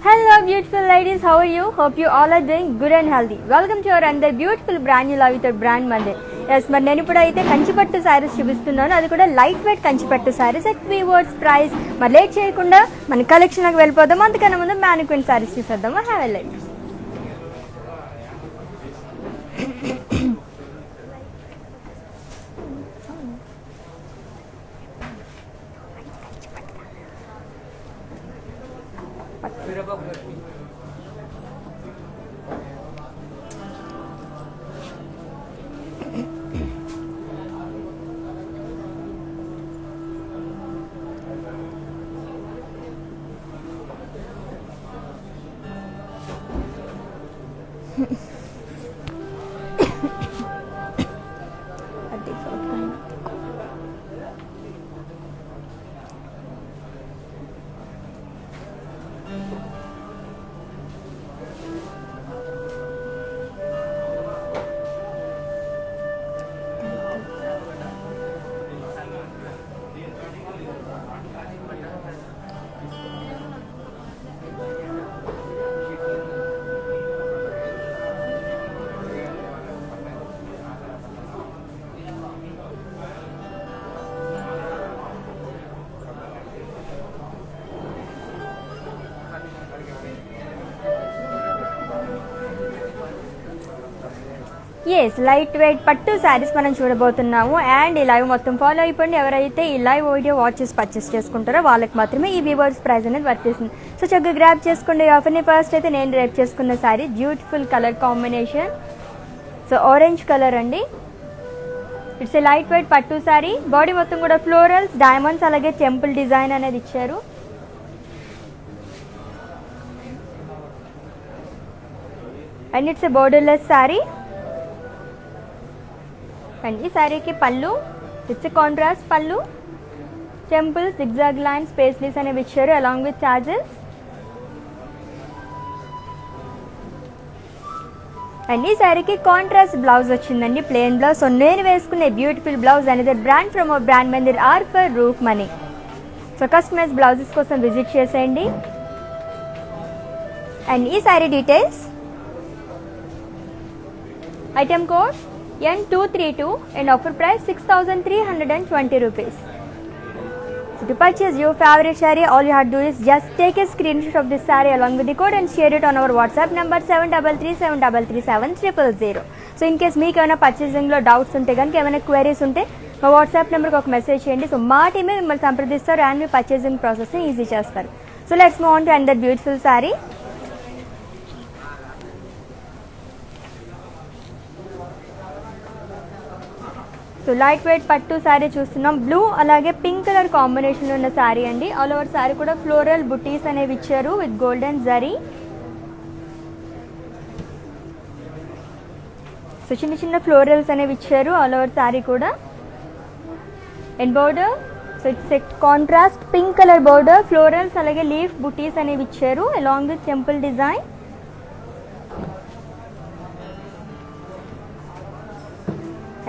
Hello beautiful ladies, how are you? Hope you all are doing good and healthy. Welcome to our another beautiful brand new love with our brand Monday. Yes, మరి నేను ఇప్పుడు అయితే కంచిపట్టు సారీస్ చూపిస్తున్నాను. అది కూడా light weight Kanchipattu saris at weavers price. మరి late చేయకుండా మన కలెక్షన్కి వెళ్ళిపోదాం. అంతకన్నా ముందు మ్యానిక్విన్ సారీస్ చూసేద్దాము. Have a like. Yes light weight పట్టు శారీస్ మనం చూడబోతున్నాము. అండ్ ఈ లైవ్ మొత్తం ఫాలో అయిపోండి. ఎవరైతే ఈ లైవ్ వీడియో వాచెస్ పర్చేస్ చేసుకుంటారో వాళ్ళకి మాత్రమే ఈ వీవర్స్ ప్రైస్ అనేది వర్తిస్తుంది. సో చక్కగా గ్రాప్ చేసుకోండి ఆఫర్ని. ఫస్ట్ అయితే నేను రేప్ చేసుకున్న sari beautiful colour combination. So orange colour అండి. ఇట్స్ ఏ లైట్ వెయిట్ పట్టు శారీ. బాడీ మొత్తం కూడా ఫ్లోరల్స్, డైమండ్స్ అలాగే టెంపుల్ డిజైన్ అనేది ఇచ్చారు. And it's a borderless sari. And ఈ శారీకి పళ్ళు, it's contrast pallu, temples, zigzag lines, paisleys అనేవి ఇచ్చారు అలాంగ్ విత్ చార్జెస్. అండ్ ఈ శారీకి కాంట్రాస్ట్ బ్లౌజ్ వచ్చిందండి, ప్లెయిన్ బ్లౌజ్. సో నేను వేసుకునే బ్యూటిఫుల్ బ్లౌజ్ అనేది brand from our brand Mandir R for roof money. So customise blouses కోసం విజిట్ చేసేయండి. అండ్ ఈ sari details, item code N232 and offer price 6,320 rupees. So to purchase your favorite saree, all you have to do is just take a screenshot of this saree along with the code and share it on our WhatsApp number 7337337000. So in case మీకు ఏమైనా పర్చేసింగ్లో doubts ఉంటే కనుక ఏమైనా queries ఉంటే మా WhatsApp నెంబర్కి ఒక message చేయండి. సో మా టీమే మిమ్మల్ని సంప్రదిస్తారు అండ్ మీ పర్చేసింగ్ ప్రాసెస్ని ఈజీ చేస్తారు. So let's move on to another beautiful sorry. So light weight పట్టు శారీ చూస్తున్నాం. బ్లూ అలాగే పింక్ కలర్ కాంబినేషన్లో ఉన్న శారీ అండి. ఆల్ ఓవర్ శారీ కూడా ఫ్లోరల్ బుటీస్ అనేవి ఇచ్చారు విత్ గోల్డెన్ జరీ. సో చిన్న చిన్న ఫ్లోరల్స్ అనేవి ఇచ్చారు ఆల్ ఓవర్ శారీ కూడా. And border, so it's a contrast pink colour border, florals అలాగే లీఫ్ బుటీస్ అనేవి ఇచ్చారు along with temple design.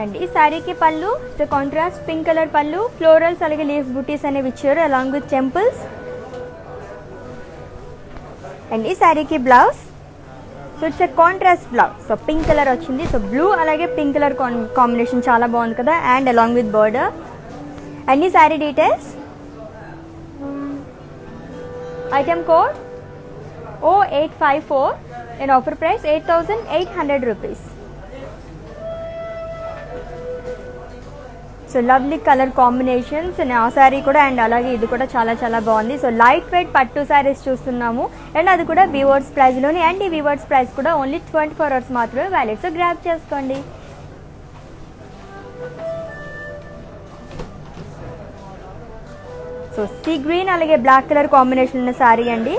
And ఈ శారీకి పళ్ళు, సో కాంట్రాస్ట్ పింక్ కలర్ పళ్ళు, ఫ్లోరల్స్ అలాగే లీఫ్ బుటీస్ అనేవి ఇచ్చారు అలాంగ్ విత్ టెంపుల్స్. అండ్ ఈ శారీకి blouse, so it's a contrast blouse. So pink colour వచ్చింది. సో బ్లూ అలాగే పింక్ కలర్ కాంబినేషన్ చాలా బాగుంది కదా. And along with border. And ఈ sari details, item code O854 and offer price 8,800 rupees. So lovely colour combinations ఆ శారీ కూడా and అలాగే ఇది కూడా చాలా చాలా బాగుంది. సో లైట్ వెయిట్ పట్టు శారీస్ చూస్తున్నాము అండ్ అది కూడా వీవర్స్ ప్రైస్లోని. అండ్ ఈ వీవర్స్ ప్రైస్ కూడా ఓన్లీ 24 hours మాత్రమే వ్యాలిడ్. సో గ్రాబ్ చేసుకోండి. సో సీ గ్రీన్ అలాగే బ్లాక్ కలర్ కాంబినేషన్ ఉన్న శారీ అండి.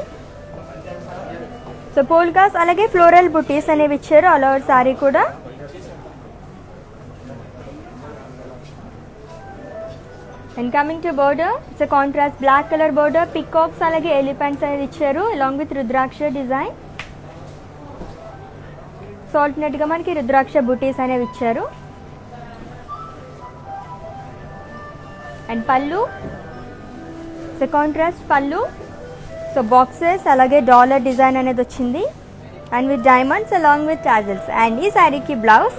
సో పోల్కాస్ అలాగే ఫ్లోరల్ బుటీస్ అనేవి ఇచ్చారు ఆల్ ఓవర్ శారీ కూడా. And coming to border, it's a contrast black colour border, peacocks అలాగే ఎలిఫెంట్స్ అనేది ఇచ్చారు along with rudraksha design. So ఆల్టర్నేట్గా మనకి రుద్రాక్ష బుటీస్ అనేవి ఇచ్చారు. అండ్ పళ్ళు, ఇట్స్ ఎ కాంట్రాస్ట్ పళ్ళు. సో బాక్సెస్ అలాగే డాలర్ డిజైన్ అనేది వచ్చింది and with diamonds along with tassels. And ఈ శారీకి blouse,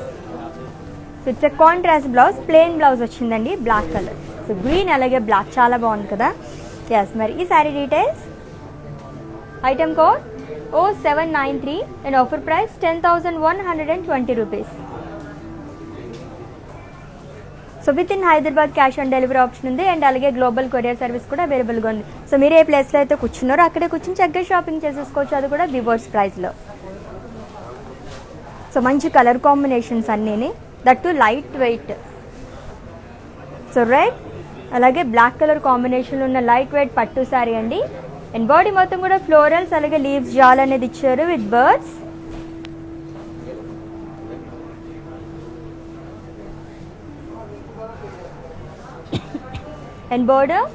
so it's a contrast blouse, plain blouse వచ్చిందండి బ్లాక్ కలర్. సో గ్రీన్ అలాగే బ్లాక్ చాలా బాగుంది కదా. ఎస్, మరి ఈ sari details, item code O793 and offer price 10,120 rupees. So with in Hyderabad cash on delivery option ఉంది అండ్ అలాగే గ్లోబల్ కొరియర్ సర్వీస్ కూడా అవైలబుల్గా ఉంది. సో మీరు ఏ ప్లేస్లో అయితే కూర్చున్నారో అక్కడే కూర్చొని చక్కగా షాపింగ్ చేసేసుకోవచ్చు, అది కూడా వివర్స్ ప్రైస్లో. సో మంచి కలర్ కాంబినేషన్స్ అన్నీని, that too light weight. So red అలాగే బ్లాక్ కలర్ కాంబినేషన్లో ఉన్న లైట్ వెయిట్ పట్టు శారీ అండి. అండ్ బాడీ మొత్తం కూడా ఫ్లోరల్స్ అలాగే లీవ్స్ జాల్ అనేది ఇచ్చారు with birds. And border,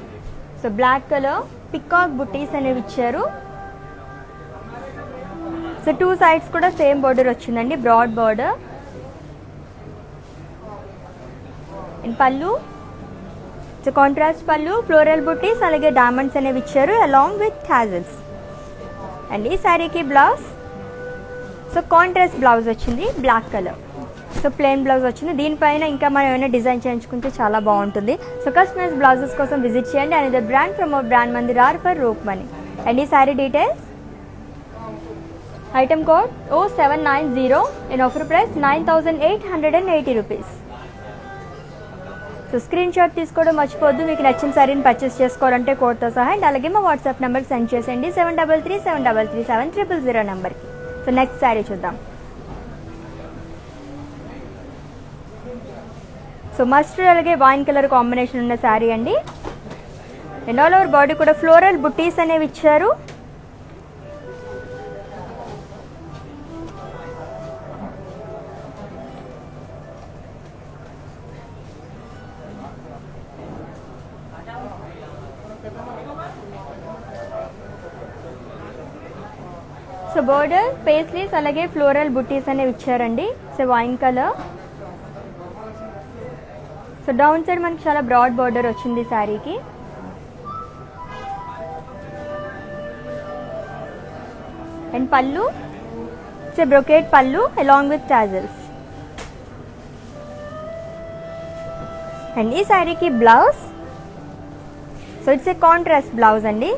so black colour peacock butis అనేవి ఇచ్చారు. సో టూ సైడ్స్ కూడా సేమ్ బోర్డర్ వచ్చిందండి, బ్రాడ్ బోర్డర్. అండ్ పళ్ళు, so contrast pallu, floral butis అలాగే డైమండ్స్ అనేవి ఇచ్చారు అలాంగ్ విత్ టాజల్స్. అండ్ ఈ శారీకి బ్లౌజ్, సో కాంట్రాస్ట్ బ్లౌజ్ వచ్చింది black colour. So plain blouse వచ్చింది. దీనిపైన ఇంకా మనం ఏమైనా డిజైన్ చేయించుకుంటే చాలా బాగుంటుంది. సో కస్టమైజ్ బ్లౌజెస్ కోసం విజిట్ చేయండి. అండ్ ఇది brand from our brand Mandir R for roof money. And ఈ sari details, item code O790 and offer price 9,880 rupees. So screenshot తీసుకోవడం మర్చిపోద్దు. మీకు నచ్చిన శారీని పర్చేస్ చేసుకోవాలంటే కోడ్తో సహా అండ్ అలాగే మా వాట్సాప్ నెంబర్కి సెండ్ చేసేయండి 7337337000 నెంబర్కి. సో నెక్స్ట్ శారీ చూద్దాం. సో మస్టర్డ్ అలాగే వైన్ కలర్ కాంబినేషన్ ఉన్న శారీ అండి. అండ్ ఆల్ ఓవర్ బాడీ కూడా ఫ్లోరల్ బుటీస్ అనేవి ఇచ్చారు. సో బోర్డర్ పేస్లీస్ అలాగే ఫ్లోరల్ బుటీస్ అనేవి ఇచ్చారండి. So wine colour. So down side మనకి చాలా బ్రాడ్ బోర్డర్ వచ్చింది శారీకి. అండ్ పళ్ళు, so brocade pallu along with tassels. And ఈ శారీకి blouse, so it's a contrast blouse అండి.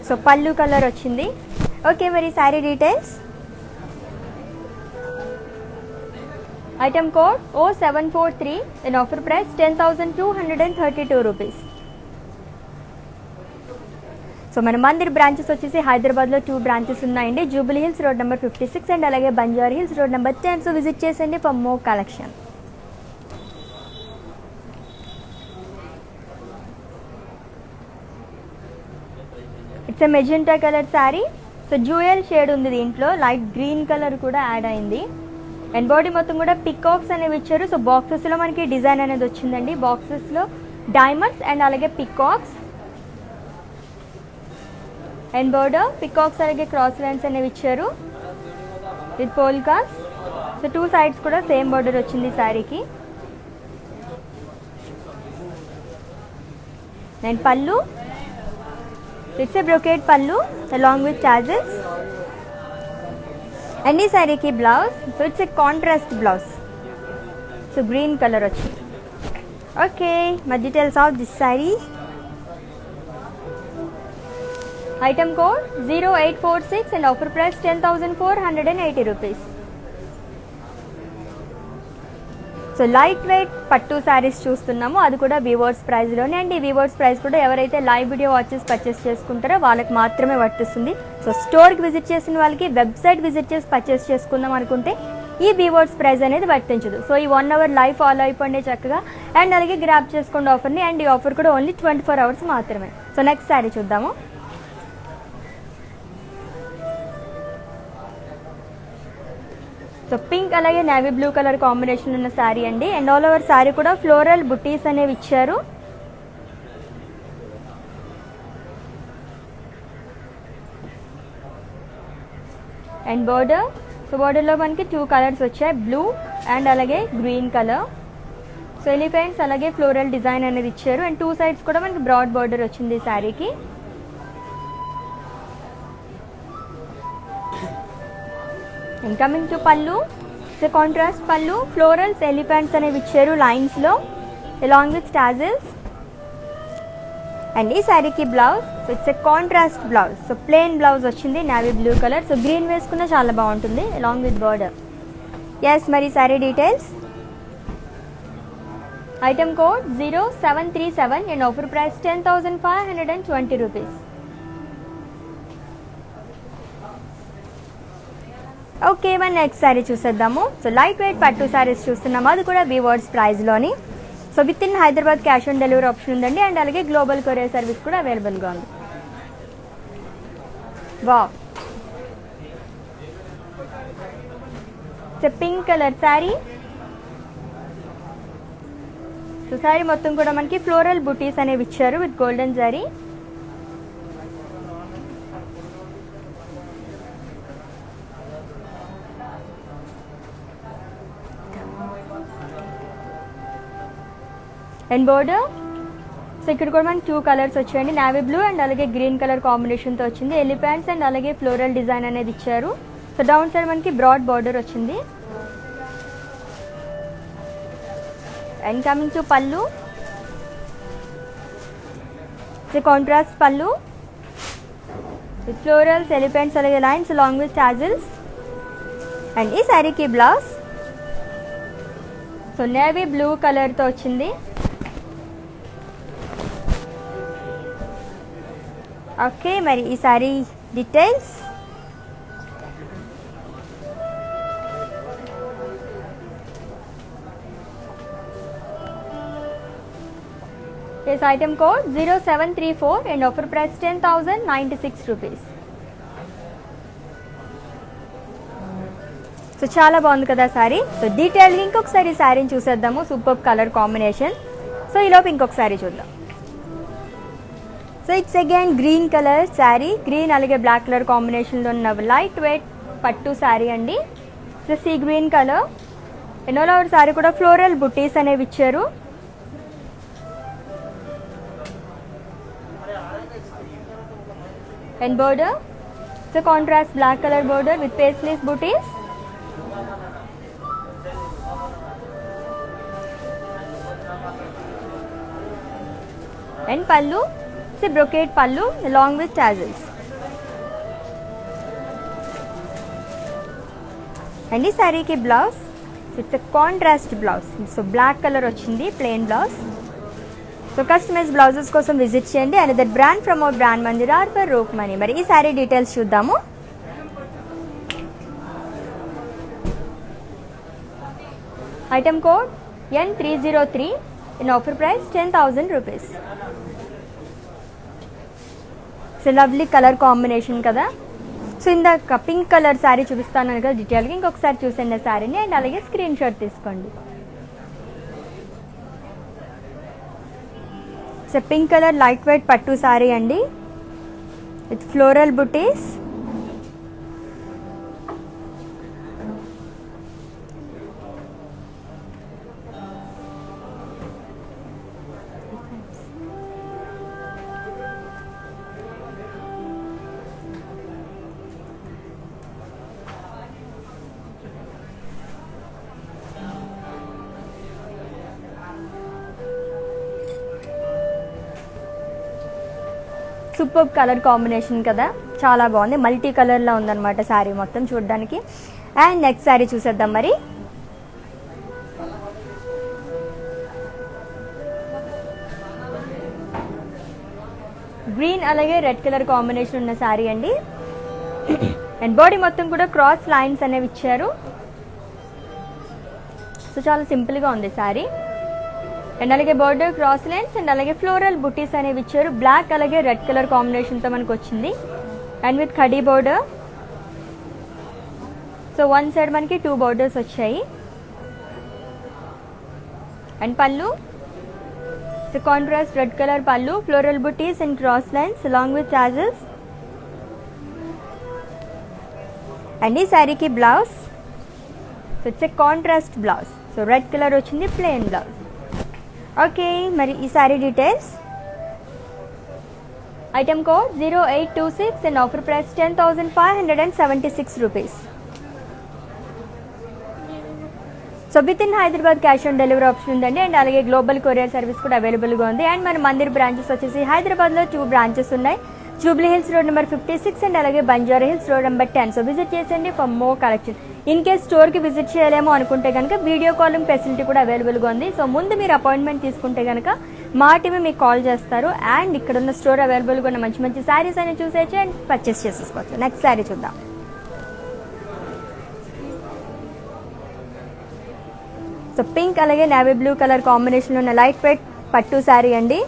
సో పళ్ళు కలర్ వచ్చింది. ఓకే, మరి sari details, item code O743 and offer price 10,232 rupees. So మన మందిర్ బ్రాంచెస్ వచ్చేసి హైదరాబాద్లో 2 బ్రాంచెస్ ఉన్నాయండి. Jubilee Hills road number 56 and అలాగే Banjara hills road number 10. So visit చేసండి for more collection. It's a magenta colour sari. So jewel shade ఉంది దీంట్లో, లైట్ గ్రీన్ కలర్ కూడా add అయింది. అండ్ బాడీ మొత్తం కూడా పికాక్స్ అనేవి ఇచ్చారు. సో బాక్సెస్లో మనకి డిజైన్ అనేది వచ్చిందండి. బాక్సెస్లో డైమండ్స్ అండ్ అలాగే పికాక్స్. అండ్ బోర్డర్ పికాక్స్ అలాగే క్రాస్ లైన్స్ అనేవి ఇచ్చారు with polkas. So two sides కూడా సేమ్ బోర్డర్ వచ్చింది శారీకి. అండ్ పళ్ళు, it's a brocade pallu along with tassels. And ఈ శారీకి blouse, so it's a contrast blouse. So green colour వచ్చింది. Okay, my details of this sari. Item code 0846 and offer price 10,480 rupees. So light weight పట్టు శారీస్ చూస్తున్నాము, అది కూడా weavers ప్రైస్లోనే. And ఈ weavers price కూడా ఎవరైతే లైవ్ వీడియో వాచెస్ పర్చేస్ చేసుకుంటారో వాళ్ళకి మాత్రమే వర్తిస్తుంది. సో స్టోర్కి విజిట్ చేసిన వాళ్ళకి వెబ్సైట్ విజిట్ చేసి పర్చేస్ చేసుకుందాం అనుకుంటే ఈ వీవర్స్ ప్రైస్ అనేది వర్తించదు. సో ఈ 1 అవర్ లైవ్ ఫాలో అయిపోండి చక్కగా, అండ్ అలాగే గ్రాప్ చేసుకోండి ఆఫర్ని. అండ్ ఈ ఆఫర్ కూడా ఓన్లీ 24 అవర్స్ మాత్రమే. సో నెక్స్ట్ శారీ చూద్దాము. సో పింక్ అలాగే నేవీ బ్లూ కలర్ కాంబినేషన్ ఉన్న శారీ అండి. అండ్ ఆల్ ఓవర్ శారీ కూడా ఫ్లోరల్ బుటీస్ అనేవి ఇచ్చారు. అండ్ బోర్డర్, సో బోర్డర్లో మనకి 2 కలర్స్ వచ్చాయి, బ్లూ అండ్ అలాగే గ్రీన్ కలర్. సో ఎలిఫెంట్స్ అలాగే ఫ్లోరల్ డిజైన్ అనేది ఇచ్చారు. అండ్ 2 సైడ్స్ కూడా మనకి బ్రాడ్ బోర్డర్ వచ్చింది ఈ శారీకి. And coming to pallu, so contrast pallu, florals elephants అనేవి ఇచ్చారు లైన్స్లో అలాంగ్ విత్ టాజిల్స్. అండ్ ఈ శారీకి blouse, so it's a contrast blouse. So plain blouse వచ్చింది navy blue colour. So green వేసుకున్న చాలా బాగుంటుంది అలాంగ్ విత్ బార్డర్. ఎస్, మరి sari details. Item code 0737 and offer price 10,520 rupees. Okay, మన నెక్స్ట్ శారీ చూసేద్దాము. So light weight పట్టు శారీస్ చూస్తున్నాము, అది కూడా వీవర్స్ ప్రైస్లోని. So with in Hyderabad cash on delivery option ఉందండి. అండ్ అలాగే గ్లోబల్ కొరియర్ సర్వీస్ కూడా అవైలబుల్గా ఉంది. Wow, so pink colour sari. So sari మొత్తం కూడా మనకి ఫ్లోరల్ బుటీస్ అనేవి ఇచ్చారు with golden zari. And border, so ఇక్కడ కూడా మనకి 2 కలర్స్ వచ్చాయండి, నేవీ బ్లూ అండ్ అలాగే గ్రీన్ కలర్ కాంబినేషన్తో వచ్చింది. ఎలిఫెంట్స్ అండ్ అలాగే ఫ్లోరల్ డిజైన్ అనేది ఇచ్చారు. సో డౌన్ సైడ్ మనకి బ్రాడ్ బార్డర్ వచ్చింది. And coming to pallu, so contrast పళ్ళు విత్ ఫ్లోరల్స్ ఎలిఫెంట్స్ అలాగే lines along with tassels. And ఈ శారీకి బ్లౌజ్, సో నేవీ బ్లూ కలర్తో వచ్చింది. ఓకే, మరి ఈ sari details. Yes, item code 0734 and offer price 10,096 rupees. So చాలా బాగుంది కదా శారీ. సో డీటెయిల్గా ఇంకొకసారి శారీని చూసేద్దాము. Super colour combination. సో ఈలోపు ఇంకొక శారీ చూద్దాం. So it's again green colour sari, green అలాగే బ్లాక్ కలర్ కాంబినేషన్లో ఉన్న లైట్ వెయిట్ పట్టు శారీ అండి. So sea green colour. ఎన్నో లవర్ శారీ కూడా ఫ్లోరల్ బుటీస్ అనేవి ఇచ్చారు. And border, so contrast black colour border with paisleys butis. And pallu, brocade pallu along with tassels. And ఈ శారీకి blouse, it's a contrast blouse. So black colour వచ్చింది plain blouse. So customise blouses కోసం visit చేయండి. Another brand from our brand Mandir R for Rukmini. మరి ఈ sari details చూద్దాము. Item code N303 in offer price 10,000 rupees. So lovely colour combination కదా. So ఇందాక pink colour sari చూపిస్తాను కదా డీటెయిల్గా, ఇంకొకసారి చూసండి శారీని. అండ్ అలాగే స్క్రీన్ షాట్ తీసుకోండి. So pink colour light weight పట్టు శారీ అండి with floral butis. Super colour combination కదా, చాలా బాగుంది. మల్టీ కలర్లో ఉందన్నమాట శారీ మొత్తం చూడడానికి. అండ్ నెక్స్ట్ శారీ చూసేద్దాం మరి. గ్రీన్ అలాగే రెడ్ కలర్ కాంబినేషన్ ఉన్న శారీ అండి. అండ్ బాడీ మొత్తం కూడా క్రాస్ లైన్స్ అనేవి ఇచ్చారు. సో చాలా సింపుల్గా ఉంది శారీ. అండ్ అలాగే బోర్డర్ క్రాస్ లైన్స్ అండ్ అలాగే ఫ్లోరల్ బుటీస్ అనేవి ఇచ్చారు. బ్లాక్ అలాగే రెడ్ కలర్ కాంబినేషన్తో మనకు వచ్చింది. And with khadi border. So one side మనకి 2 బోర్డర్స్ వచ్చాయి. అండ్ పళ్ళు, సో కాంట్రాస్ట్ రెడ్ కలర్ పళ్ళు, floral butis and cross lines along with tassels. And ఈ శారీకి blouse, so it's a contrast blouse. So red colour వచ్చింది, ప్లెయిన్ బ్లౌజ్. ఓకే, మరి ఈ sari details. Item code 0826 and offer price 10,576 rupees. So with in Hyderabad cash on delivery option ఉందండి. And అలాగే global courier service కూడా అవైలబుల్గా ఉంది. అండ్ మన Mandir branches వచ్చేసి హైదరాబాద్లో 2 బ్రాంచెస్ ఉన్నాయి. Jubilee hills road number 56 and అలాగే Banjara hills road number 10. So visit చేసేయండి for more collection. In case స్టోర్కి విజిట్ చేయలేమో అనుకుంటే కనుక వీడియో కాలింగ్ ఫెసిలిటీ కూడా అవైలబుల్గా ఉంది. సో ముందు మీరు అపాయింట్మెంట్ తీసుకుంటే కనుక మా టీమే మీకు కాల్ చేస్తారు. అండ్ ఇక్కడ ఉన్న స్టోర్ అవైలబుల్గా ఉన్న మంచి మంచి శారీస్ అయినా చూసేయచ్చు అండ్ పర్చేస్ చేసేసుకోవచ్చు. నెక్స్ట్ శారీ చూద్దాం. సో పింక్ అలాగే నేవీ బ్లూ కలర్ కాంబినేషన్లో ఉన్న లైట్ వెయిట్ పట్టు శారీ అండి.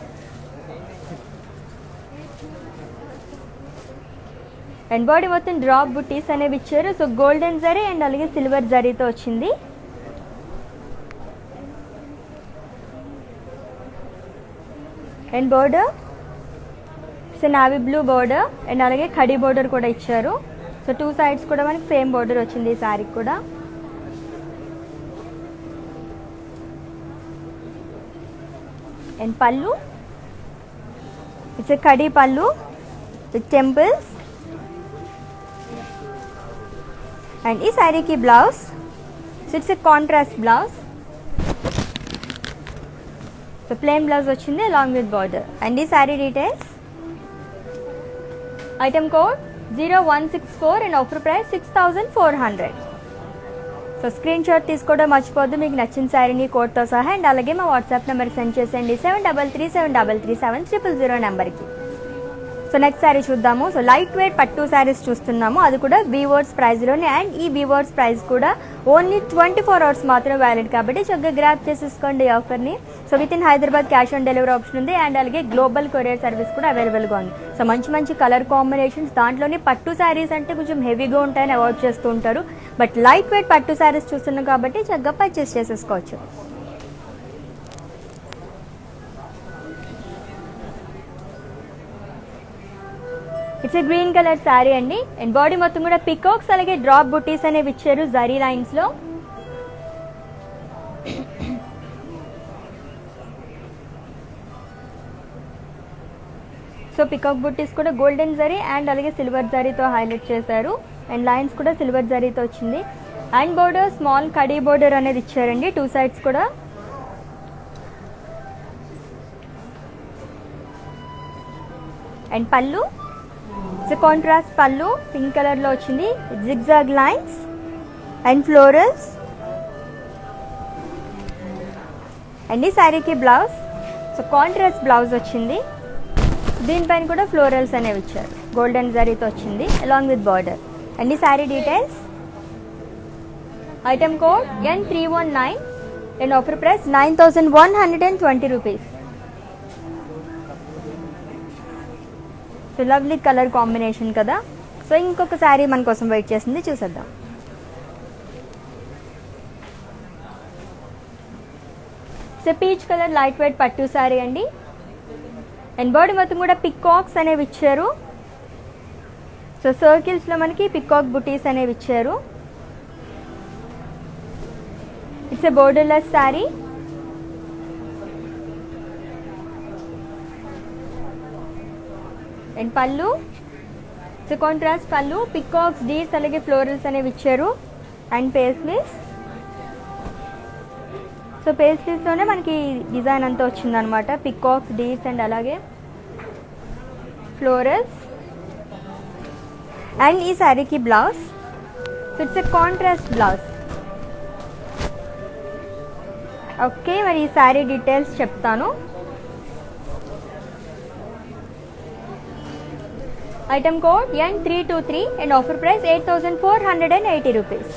అండ్ బాడీ మొత్తం డ్రాప్ బుటీస్ అనేవి ఇచ్చారు. సో గోల్డెన్ జరీ అండ్ అలాగే సిల్వర్ జరీతో వచ్చింది. And border, so navy blue border and అలాగే ఖడీ బోర్డర్ కూడా ఇచ్చారు. సో 2 సైడ్స్ కూడా మనకి సేమ్ బోర్డర్ వచ్చింది ఈ శారీకి కూడా. అండ్ పళ్ళు, ఇట్స్ ఏ ఖడీ పళ్ళు విత్ టెంపుల్స్. అండ్ ఈ శారీకి blouse, so it's a contrast blouse. So plain blouse వచ్చింది అలాంగ్ విత్ బార్డర్. అండ్ ఈ sari details. Item code 0164 and offer price 6,400. So screenshot తీసుకోవడం మర్చిపోద్దు మీకు నచ్చిన శారీని కోడ్తో సహా. అండ్ అలాగే మా వాట్సాప్ నెంబర్ సెండ్ చేసేయండి 7337337000 నెంబర్కి. సో నెక్స్ట్ శారీ చూద్దాము. సో లైట్ వెయిట్ పట్టు శారీస్ చూస్తున్నాము, అది కూడా వీవర్స్ ప్రైస్లోనే. అండ్ ఈ వీవర్స్ ప్రైస్ కూడా ఓన్లీ 24 అవర్స్ మాత్రమే వ్యాలిడ్ కాబట్టి చక్కగా గ్రాప్ చేసేసుకోండి ఈ ఆఫర్ని. So with in Hyderabad cash on delivery option ఉంది. అండ్ అలాగే గ్లోబల్ కొరియర్ సర్వీస్ కూడా అవైలబుల్గా ఉంది. సో మంచి మంచి కలర్ కాంబినేషన్స్, దాంట్లోనే పట్టు శారీస్ అంటే కొంచెం హెవీగా ఉంటాయని అవాయిడ్ చేస్తూ ఉంటారు. బట్ లైట్ వెయిట్ పట్టు శారీస్ చూస్తున్నాం కాబట్టి చక్కగా పర్చేస్ చేసేసుకోవచ్చు. It's a green colour sari అండి. అండ్ బాడీ మొత్తం కూడా పికాక్స్ అలాగే డ్రాప్ బుటీస్ అనేవి ఇచ్చారు జరీ లైన్స్ లో. సో పికాక్ బుటీస్ కూడా గోల్డెన్ జరీ అండ్ అలాగే సిల్వర్ జరీతో హైలైట్ చేశారు. అండ్ లైన్స్ కూడా సిల్వర్ జరీతో వచ్చింది. అండ్ బోర్డర్ స్మాల్ కడీ బోర్డర్ అనేది ఇచ్చారండి 2 సైడ్స్ కూడా. అండ్ పళ్ళు, సో కాంట్రాస్ట్ పళ్ళు పింక్ కలర్లో వచ్చింది. Zigzag lines and florals. And ఈ శారీకి బ్లౌజ్, సో కాంట్రాస్ట్ బ్లౌజ్ వచ్చింది. దీనిపైన కూడా ఫ్లోరల్స్ అనేవి ఇచ్చారు, గోల్డెన్ జరీతో వచ్చింది అలాంగ్ విత్ బార్డర్. అండ్ ఈ sari details. Item code N319 and offer price 9,120 rupees. So lovely colour combination కదా. సో ఇంకొక శారీ మన కోసం వెయిట్ చేసింది, చూసేద్దాం. So peach colour light weight పట్టు శారీ అండి. అండ్ బాడీ మొత్తం కూడా పికాక్స్ అనేవి ఇచ్చారు. సో సర్కిల్స్లో మనకి పికాక్ బుటీస్ అనేవి ఇచ్చారు. It's a borderless sari. And పళ్ళు, సో కాంట్రాస్ట్ పళ్ళు పికాక్స్ డీస్ అలాగే ఫ్లోరల్స్ అనేవి ఇచ్చారు. అండ్ పేస్లీస్, సో పేస్లీస్లోనే మనకి డిజైన్ అంతా వచ్చిందనమాట, పికాక్స్ డీస్ అండ్ అలాగే ఫ్లోరల్స్. అండ్ ఈ శారీకి blouse. So it's a contrast blouse. Okay, మరి ఈ శారీ డీటెయిల్స్ చెప్తాను. Item code N323 and offer price 8,480 rupees.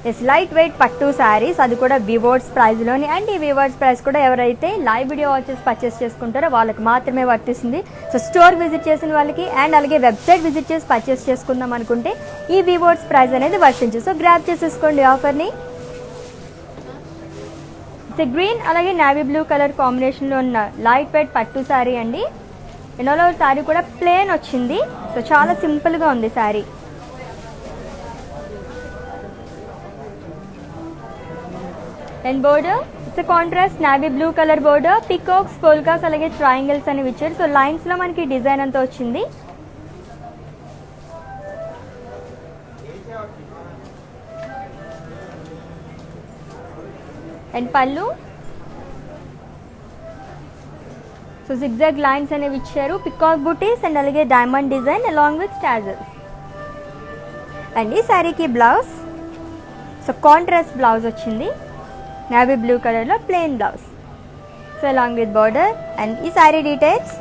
It's light weight పట్టు శారీస్, అది కూడా వివర్స్ ప్రైస్లోని. అండ్ ఈ వివర్స్ ప్రైస్ కూడా ఎవరైతే లైవ్ వీడియో వాచెస్ పర్చేస్ చేసుకుంటారో వాళ్ళకి మాత్రమే వర్తిస్తుంది. సో స్టోర్ విజిట్ చేసిన వాళ్ళకి అండ్ అలాగే వెబ్సైట్ విజిట్ చేసి పర్చేస్ చేసుకుందాం అనుకుంటే ఈ వివర్స్ ప్రైస్ అనేది వర్తించు. సో గ్రాబ్ చేసేసుకోండి ఆఫర్ని. గ్రీన్ అలాగే నేవీ బ్లూ కలర్ కాంబినేషన్లో ఉన్న లైట్ వెయిట్ పట్టు శారీ అండి. ఎన్నోలో శారీ కూడా ప్లేన్ వచ్చింది. సో చాలా సింపుల్గా ఉంది sari. And border it's contrast navy blue colour border, peacocks, polkas అలాగే ట్రయాంగిల్స్ అనేవి ఇచ్చారు. సో లైన్స్లో మనకి డిజైన్ అంతా వచ్చింది. అండ్ పళ్ళు. సో జిగ్జాగ్ లైన్స్ అనేవి ఇచ్చారు, పికాక్ బుటీస్ అండ్ అలాగే diamond design along with tassels. And ఈ శారీకి బ్లౌజ్. సో కాంట్రాస్ట్ బ్లౌజ్ వచ్చింది, నేవీ బ్లూ కలర్లో plain blouse. So along with border. And ఈ sari details.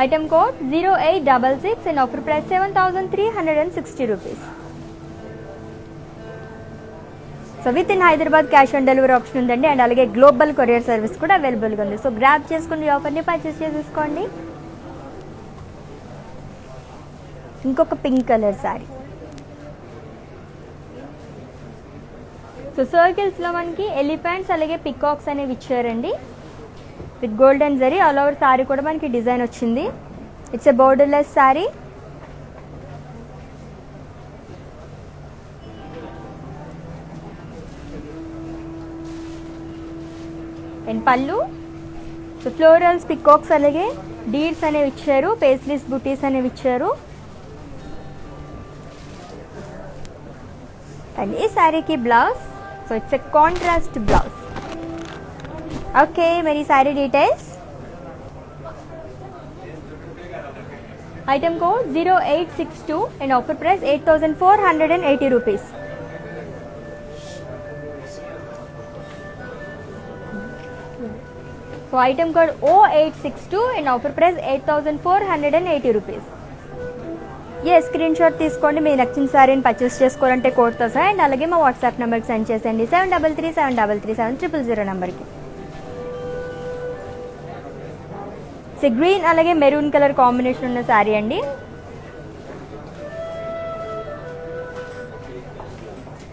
Item code 0866 and offer price 7,360 rupees. So with in Hyderabad cash on delivery option ఉందండి. And అలాగే global courier service కూడా అవైలబుల్గా ఉంది. So grab చేసుకుని ఆఫర్ని purchase చేసేసుకోండి. ఇంకొక పింక్ కలర్ శారీ. సో సర్కిల్స్లో మనకి ఎలిఫెంట్స్ అలాగే పికాక్స్ అనేవి ఇచ్చారండి with golden zari. All over sari కూడా మనకి డిజైన్ వచ్చింది. It's a borderless sari. And పళ్ళు. సో ఫ్లోరల్స్, పికాక్స్ అలాగే డీడ్స్ అనేవి ఇచ్చారు, పేస్లీస్ బుటీస్ అనేవి ఇచ్చారు. అండ్ ఈ శారీకి blouse. So it's a contrast blouse. Okay, మరి ఈ sari details. Item code 0862 and offer price 8,480 rupees. So item code 0862 and offer price 8,480 rupees. Screen shot తీసుకోండి. మీరు నచ్చిన శారీని పర్చేస్ చేసుకోవాలంటే కోడ్తో సహా. అండ్ అలాగే మా వాట్సాప్ నెంబర్కి సెండ్ చేసేయండి 7337337000 నెంబర్కి. సో గ్రీన్ అలాగే మెరూన్ కలర్ కాంబినేషన్ ఉన్న శారీ అండి.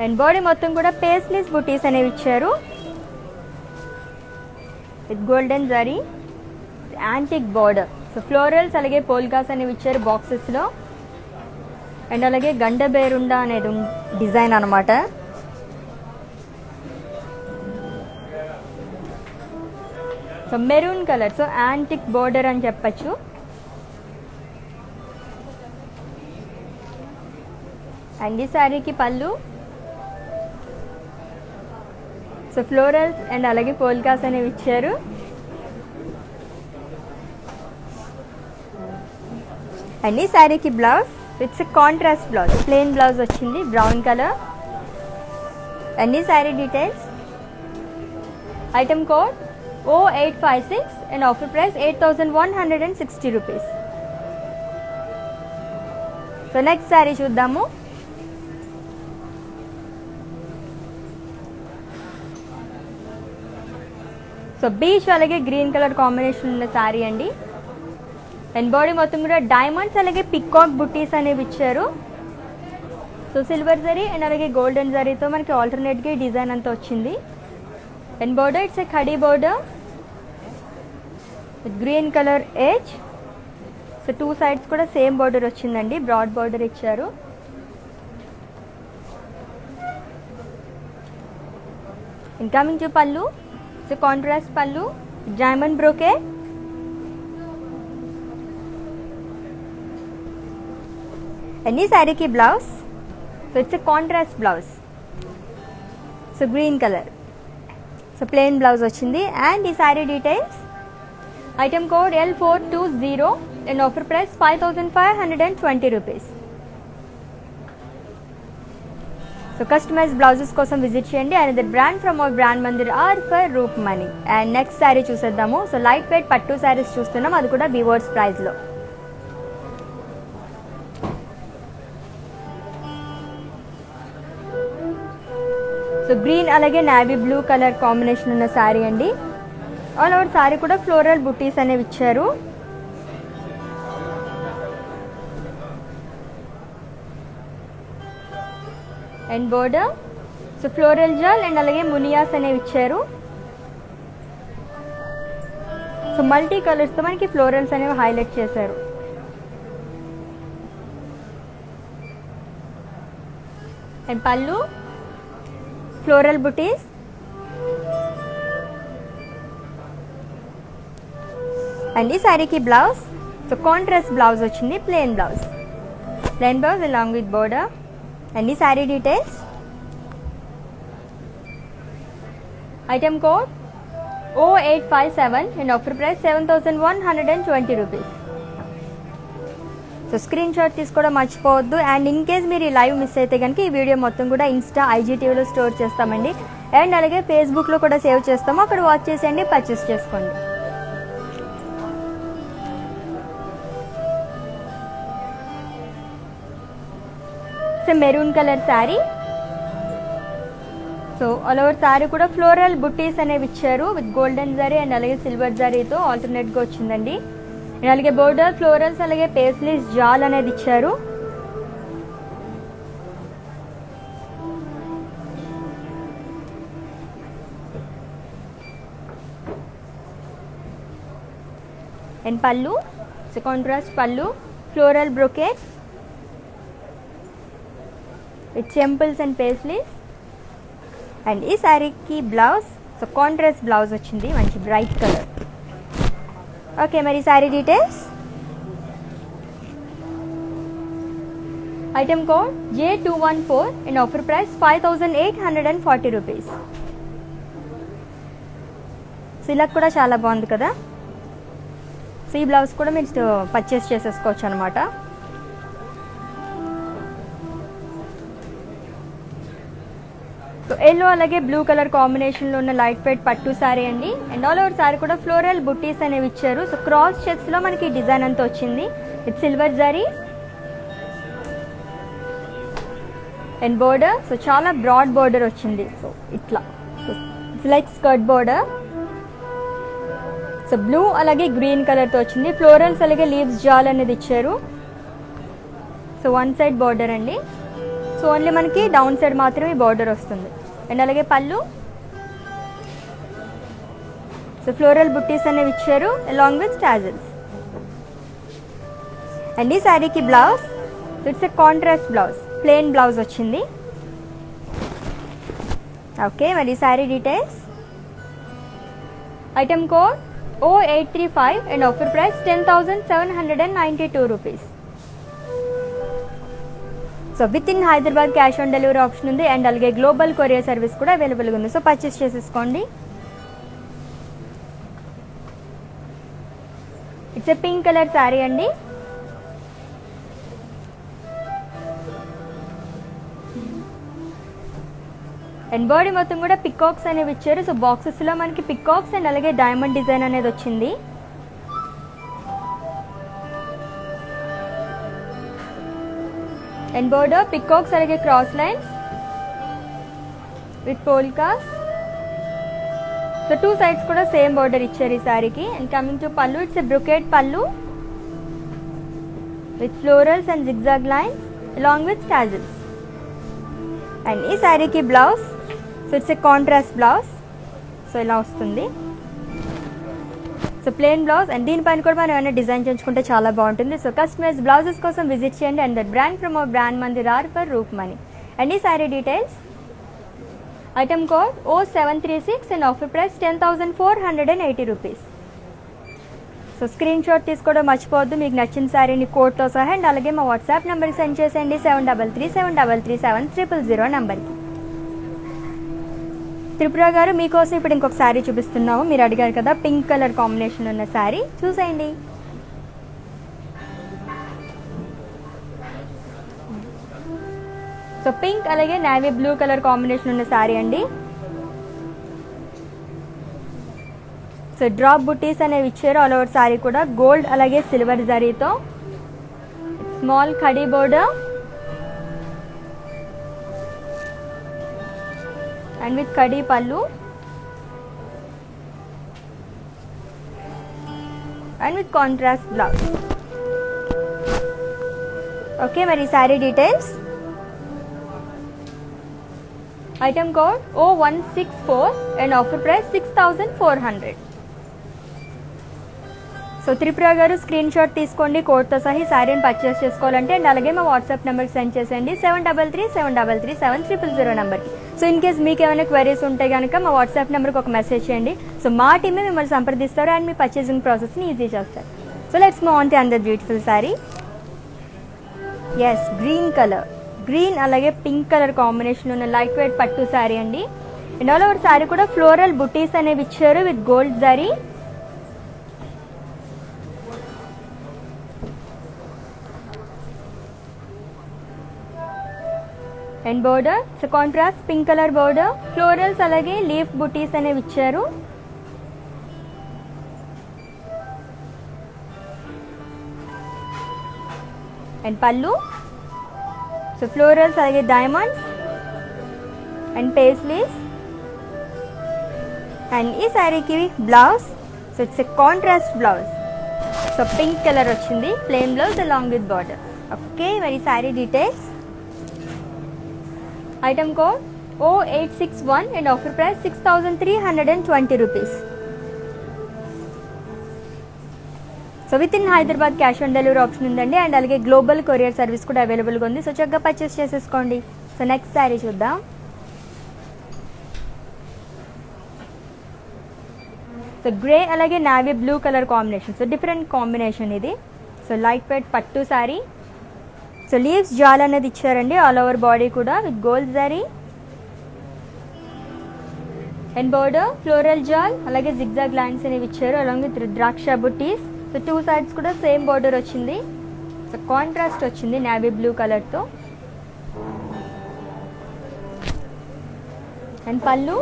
అండ్ బాడీ మొత్తం కూడా పేస్లీస్ బుటీస్ అనేవి ఇచ్చారు with golden zari, antique border. So florals అలాగే పోల్కాస్ అనేవి ఇచ్చారు బాక్సెస్లో. అండ్ అలాగే గండ బేరుండా అనేది డిజైన్ అనమాట. So maroon colour, so antique border అని చెప్పచ్చు. అండ్ ఈ శారీకి పళ్ళు. సో ఫ్లోరల్స్ అండ్ అలాగే పోల్కాస్ అనేవి ఇచ్చారు. అండ్ ఈ శారీకి blouse. It's contrast blouse, plain blouse వచ్చింది బ్రౌన్ కలర్. అండ్ ఈ sari details. Item code 0856 and offer price 8,160 rupees. So next sari చూద్దాము. సో బీచ్ అలాగే గ్రీన్ కలర్ కాంబినేషన్ ఉన్న శారీ అండి. అండ్ బాడీ మొత్తం కూడా డైమండ్స్ అలాగే పికాక్ బుట్టీస్ అనేవి ఇచ్చారు. సో సిల్వర్ జరీ అండ్ అలాగే గోల్డెన్ జరీతో మనకి ఆల్టర్నేట్గా డిజైన్ అంతా వచ్చింది. అండ్ బోర్డర్ ఇట్స్ ఏ ఖడీ border with green colour edge. So two sides కూడా సేమ్ బోర్డర్ వచ్చిందండి, బ్రాడ్ బోర్డర్ ఇచ్చారు. And coming to pallu. So contrast పళ్ళు, డైమండ్ బ్రోకే. అండ్ ఈ శారీకి blouse. So it's a contrast blouse. So green colour. So plain blouse వచ్చింది. And ఈ sari details, item code L420 and offer price 5520 rupees. So customise blouses కోసం visit చేయండి. And brand from our brand Mandir R for roof money. And next sari చూసేద్దాము. So light weight పట్టు శారీస్ చూస్తున్నాం, అది కూడా weavers ప్రైస్లో. సో గ్రీన్ అలాగే నావీ బ్లూ కలర్ కాంబినేషన్ ఉన్న శారీ అండి. ఆల్ ఓవర్ శారీ కూడా ఫ్లోరల్ బుటీస్ అనేవి ఇచ్చారు. And border so floral jaal and అలాగే మునియాస్ అనేవి ఇచ్చారు. సో మల్టీ కలర్స్తో మనకి ఫ్లోరల్స్ అనేవి హైలైట్ చేశారు. And pallu floral butis. And ఈ శారీకి బ్లౌజ్ సో కాంట్రాస్ట్ బ్లౌజ్ వచ్చింది, plain blouse along with border. And ఈ sari details, item code O857 and offer price 7120 rupees. So screenshot తీసుకోవడం మర్చిపోవద్దు. అండ్ ఇన్ కేస్ మీరు ఈ లైవ్ మిస్ అయితే కనుక ఈ వీడియో మొత్తం కూడా ఇన్స్టా IGTVలో స్టోర్ చేస్తామండి. అండ్ అలాగే ఫేస్బుక్లో కూడా సేవ్ చేస్తాము, అక్కడ వాచ్ చేసేయండి, పర్చేస్ చేసుకోండి. So maroon colour sari. So all over sari కూడా ఫ్లోరల్ బుట్టీస్ అనేవి ఇచ్చారు విత్ గోల్డెన్ జరీ అండ్ అలాగే సిల్వర్ జరీతో ఆల్టర్నేట్గా వచ్చిందండి. అండ్ అలాగే బోర్డర్ ఫ్లోరల్స్ అలాగే పేస్లీస్ జాల్ అనేది ఇచ్చారు. అండ్ పళ్ళు so contrast pallu, floral brocade with temples and paisleys. And ఈ శారీకి బ్లౌజ్ సో కాంట్రాస్ట్ బ్లౌజ్ వచ్చింది, మంచి బ్రైట్ కలర్. ఓకే, మరి sari details, item code J214 and offer price 5840 rupees. So ఇలా కూడా చాలా బాగుంది కదా. సో ఈ బ్లౌజ్ కూడా మీరు పర్చేస్ చేసేసుకోవచ్చు అనమాట. సో ఎల్లో అలాగే బ్లూ కలర్ కాంబినేషన్లో ఉన్న లైట్ వెయిట్ పట్టు శారీ అండి. అండ్ ఆల్ ఓవర్ శారీ కూడా ఫ్లోరల్ బుట్టీస్ అనేవి ఇచ్చారు. సో క్రాస్ చెక్స్లో మనకి డిజైన్ అంతా వచ్చింది with silver zari. And border so చాలా బ్రాడ్ బోర్డర్ వచ్చింది. సో ఇట్లా it's like skirt border. So blue అలాగే గ్రీన్ కలర్తో వచ్చింది. ఫ్లోరల్స్ అలాగే లీవ్స్ జాల్ అనేది ఇచ్చారు. సో వన్ సైడ్ బోర్డర్ అండి. సో ఓన్లీ మనకి డౌన్ సైడ్ మాత్రమే బోర్డర్ వస్తుంది. అండ్ అలాగే పళ్ళు సో ఫ్లోరల్ బుట్టీస్ అనేవి ఇచ్చారు అలాంగ్ విత్ టాజిల్స్. అండ్ ఈ శారీకి blouse it's a contrast blouse, plain blouse వచ్చింది. ఓకే, మరి sari details, item code O835 and offer price 10,792 rupees. So with in Hyderabad cash on delivery option ఉంది. And అలాగే global courier service కూడా అవైలబుల్గా ఉంది. So purchase చేసేసుకోండి. It's a pink colour sari అండి. And body మొత్తం కూడా పికాక్స్ అనేవి ఇచ్చారు. సో బాక్సెస్లో మనకి పికాక్స్ అండ్ అలాగే డైమండ్ డిజైన్ అనేది వచ్చింది. అండ్ బోర్డర్ పికాక్స్ అలాగే cross lines with polkas. So two sides కూడా సేమ్ బోర్డర్ ఇచ్చారు ఈ శారీకి. అండ్ కమింగ్ టు పళ్ళు, it's a brocade pallu with florals and zigzag lines along with tassels. And ఈ శారీకి blouse so it's a contrast blouse. So ఇలా వస్తుంది. So plain blouse and దీనిపైన కూడా మనం ఏమైనా డిజైన్ చేయించుకుంటే చాలా బాగుంటుంది. సో కస్టమైజ్ బ్లౌజెస్ కోసం విజిట్ చేయండి. And that brand from our brand Mandir R for roof money. And ఈ sari details, item code O736 and offer price 10,480 rupees. So screenshot తీసుకోవడం మర్చిపోవద్దు. మీకు నచ్చిన శారీని కోడ్తో సహా అండ్ అలాగే మా వాట్సాప్ నెంబర్కి సెండ్ చేసేయండి 7337337000 నెంబర్కి. త్రిపుర గారు మీకోసం ఇప్పుడు ఇంకొక శారీ చూపిస్తున్నాము. మీరు అడిగారు కదా పింక్ కలర్ కాంబినేషన్ ఉన్న శారీ, చూసేయండి. సో పింక్ అలాగే నేవీ బ్లూ కలర్ కాంబినేషన్ ఉన్న శారీ అండి. సో డ్రాప్ బుటీస్ అనేవి ఇచ్చారు. ఆల్ ఓవర్ శారీ కూడా గోల్డ్ అలాగే సిల్వర్ జరీతో స్మాల్ కడీ బోర్డర్ అండ్ విత్ కడీ pallu and with contrast blouse. Okay, మరి sari details. Item code O164 and offer price 6400. So Tripura గారు స్క్రీన్ షాట్ తీసుకోండి కోడ్తో సహా శారీని పర్చేస్ చేసుకోవాలంటే, అండ్ అలాగే మా వాట్సాప్ నెంబర్కి సెండ్ చేసేయండి 7337337000 నెంబర్కి. సో ఇన్ కేస్ మీకు ఏమైనా క్వైరీస్ ఉంటే కనుక మా వాట్సాప్ నెంబర్కి ఒక మెసేజ్ చేయండి. సో మా టీమే మిమ్మల్ని సంప్రదిస్తారు అండ్ మీ పర్చేసింగ్ ప్రాసెస్ని ఈజీ చేస్తారు. So let's move on to another beautiful sari. Yes, green colour, green అలాగే పింక్ కలర్ కాంబినేషన్ ఉన్న లైట్ వెయిట్ పట్టు శారీ అండి. అండ్ ఆల్ ఓవర్ శారీ కూడా ఫ్లోరల్ బుటీస్ అనేవి ఇచ్చారు with gold zari. And border so contrast pink colour border, florals అలాగే leaf butis అనేవి ఇచ్చారు. అండ్ పళ్ళు సో ఫ్లోరల్స్ అలాగే డైమండ్స్ అండ్ పేస్లీస్. అండ్ ఈ శారీకి blouse so it's a contrast blouse. So pink colour వచ్చింది, plain blouse along with border. Okay, మరి sari details. Item code O861 and offer price 6320 rupees. So with in Hyderabad cash on delivery option ఉందండి, and అలాగే global courier service కూడా అవైలబుల్గా ఉంది. So చక్కగా purchase చేసేసుకోండి. So next sari చూద్దాం. సో గ్రే అలాగే navy blue colour combination, so different combination ఇది. సో లైట్ వెయిట్ పట్టు శారీ. సో లీవ్స్ జాల్ అనేది ఇచ్చారండి ఆల్ ఓవర్ బాడీ కూడా with gold zari. And border floral jaal అలాగే జిగ్జాగ్ లైన్స్ అనేవి ఇచ్చారు along with rudraksha buttis. So two sides కూడా సేమ్ బోర్డర్ వచ్చింది. సో కాంట్రాస్ట్ వచ్చింది నావీ బ్లూ కలర్తో. అండ్ పళ్ళు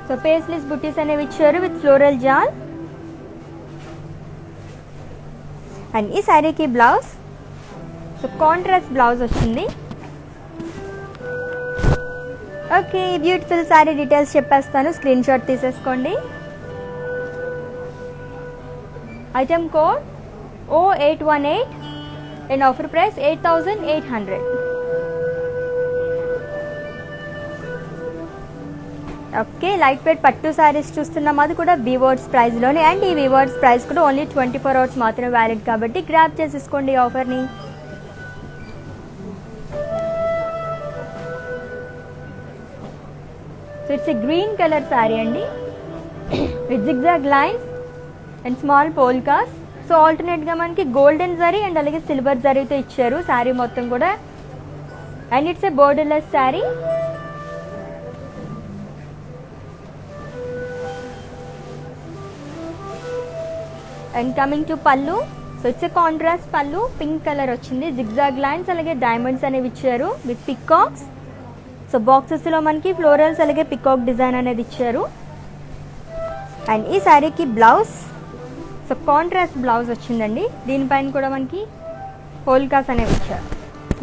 సో పేస్లెస్ బుటీస్ అనేవి ఇచ్చారు విత్ ఫ్లోరల్ జాల్. అండ్ ఈ శారీకి బ్లౌజ్ సో కాంట్రాస్ట్ బ్లౌజ్ వచ్చింది. ఓకే, బ్యూటిఫుల్ శారీ డీటెయిల్స్ చెప్పేస్తాను, స్క్రీన్ షాట్ తీసేసుకోండి. Item code O818 and offer price 8800. Okay, light weight పట్టు శారీస్ చూస్తున్నాం, అది కూడా వీవర్స్ ప్రైస్లోనే. అండ్ ఈ వీవర్స్ ప్రైస్ కూడా ఓన్లీ 24 అవర్స్ మాత్రమే వ్యాలిడ్ కాబట్టి గ్రాప్ చేసేసుకోండి ఈ ఆఫర్ని. So it's a green colour sari అండి with zigzag lines and small polkas. So ఆల్టర్నేట్గా మనకి గోల్డెన్ జరీ అండ్ అలాగే సిల్వర్ జరీతో ఇచ్చారు శారీ మొత్తం కూడా. And it's a borderless sari. And coming to pallu so it's a contrast pallu, pink colour వచ్చింది, జిగ్జాగ్ లైన్స్ అలాగే డైమండ్స్ అనేవి ఇచ్చారు విత్ పికాక్స్. సో బాక్సెస్లో మనకి ఫ్లోరల్స్ అలాగే పికాక్ డిజైన్ అనేది ఇచ్చారు. అండ్ ఈ శారీకి బ్లౌజ్ సో కాంట్రాస్ట్ బ్లౌజ్ వచ్చిందండి. దీనిపైన కూడా మనకి పోల్కాస్ అనేవి ఇచ్చారు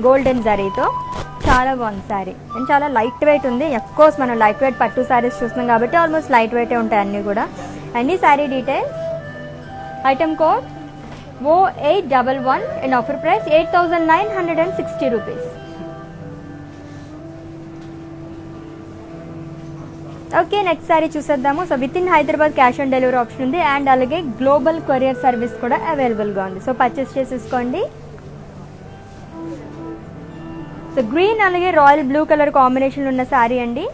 గోల్డెన్ జరీతో. చాలా బాగుంది శారీ అండ్ చాలా లైట్ వెయిట్ ఉంది. అఫ్కోర్స్ మనం లైట్ వెయిట్ పట్టు శారీస్ చూస్తున్నాం కాబట్టి ఆల్మోస్ట్ లైట్ వెయిటే ఉంటాయి అన్నీ కూడా. అండ్ ఈ sari details. Item code O811 and offer price 8960 rupees. Okay, next sari చూసేద్దాము. So with in Hyderabad cash on delivery option ఉంది, అండ్ అలాగే గ్లోబల్ కొరియర్ సర్వీస్ కూడా అవైలబుల్గా ఉంది. సో పర్చేస్ చేసేసుకోండి. సో గ్రీన్ అలాగే రాయల్ బ్లూ కలర్ కాంబినేషన్ ఉన్న శారీ అండి.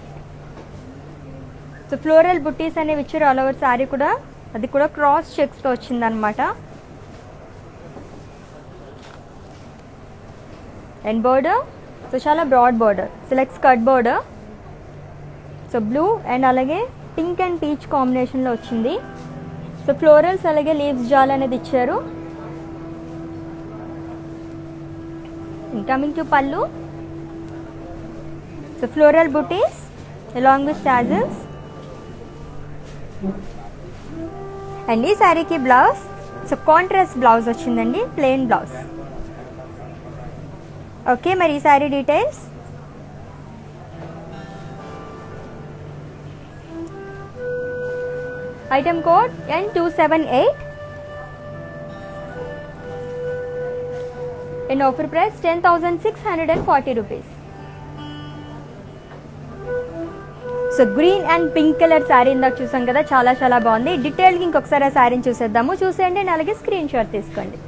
సో ఫ్లోరల్ బుట్టీస్ అనేవి ఇచ్చారు ఆల్ ఓవర్ శారీ కూడా, అది కూడా క్రాస్ చెక్స్తో వచ్చిందనమాట. అండ్ బోర్డర్ సో చాలా broad border, select skirt border. So blue and అలాగే పింక్ అండ్ పీచ్ కాంబినేషన్లో వచ్చింది. సో ఫ్లోరల్స్ అలాగే లీవ్స్ జాల్ అనేది ఇచ్చారు. Coming to pallu, so floral butis along with tassels. And ఈ శారీకి బ్లౌజ్, సో కాంట్రాస్ట్ బ్లౌజ్ వచ్చిందండి, ప్లెయిన్ బ్లౌజ్. ఓకే, మరి ఈ sari details. Item code N278 and offer price 10,640 rupees. So green and pink colour sari ఇందాక చూసాం కదా, చాలా చాలా బాగుంది. డీటెయిల్గా ఇంకొకసారి ఆ శారీని చూసేద్దాము. చూసేయండి అండ్ అలాగే స్క్రీన్ షాట్ తీసుకోండి.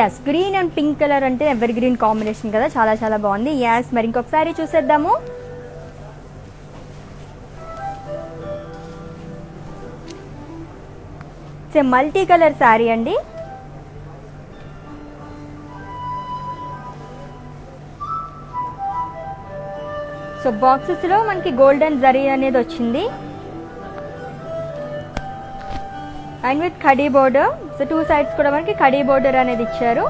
Yes, green and pink colour అంటే ఎవర్ గ్రీన్ కాంబినేషన్ కదా, చాలా చాలా బాగుంది. ఎస్, మరి ఇంకొకసారి చూసేద్దాము. మల్టీ కలర్ శారీ అండి. సో బాక్సెస్ లో మనకి గోల్డెన్ జరీ అనేది వచ్చింది and with khadi border. So 2 sides కూడా మనకి కడీ బోర్డర్ అనేది ఇచ్చారు.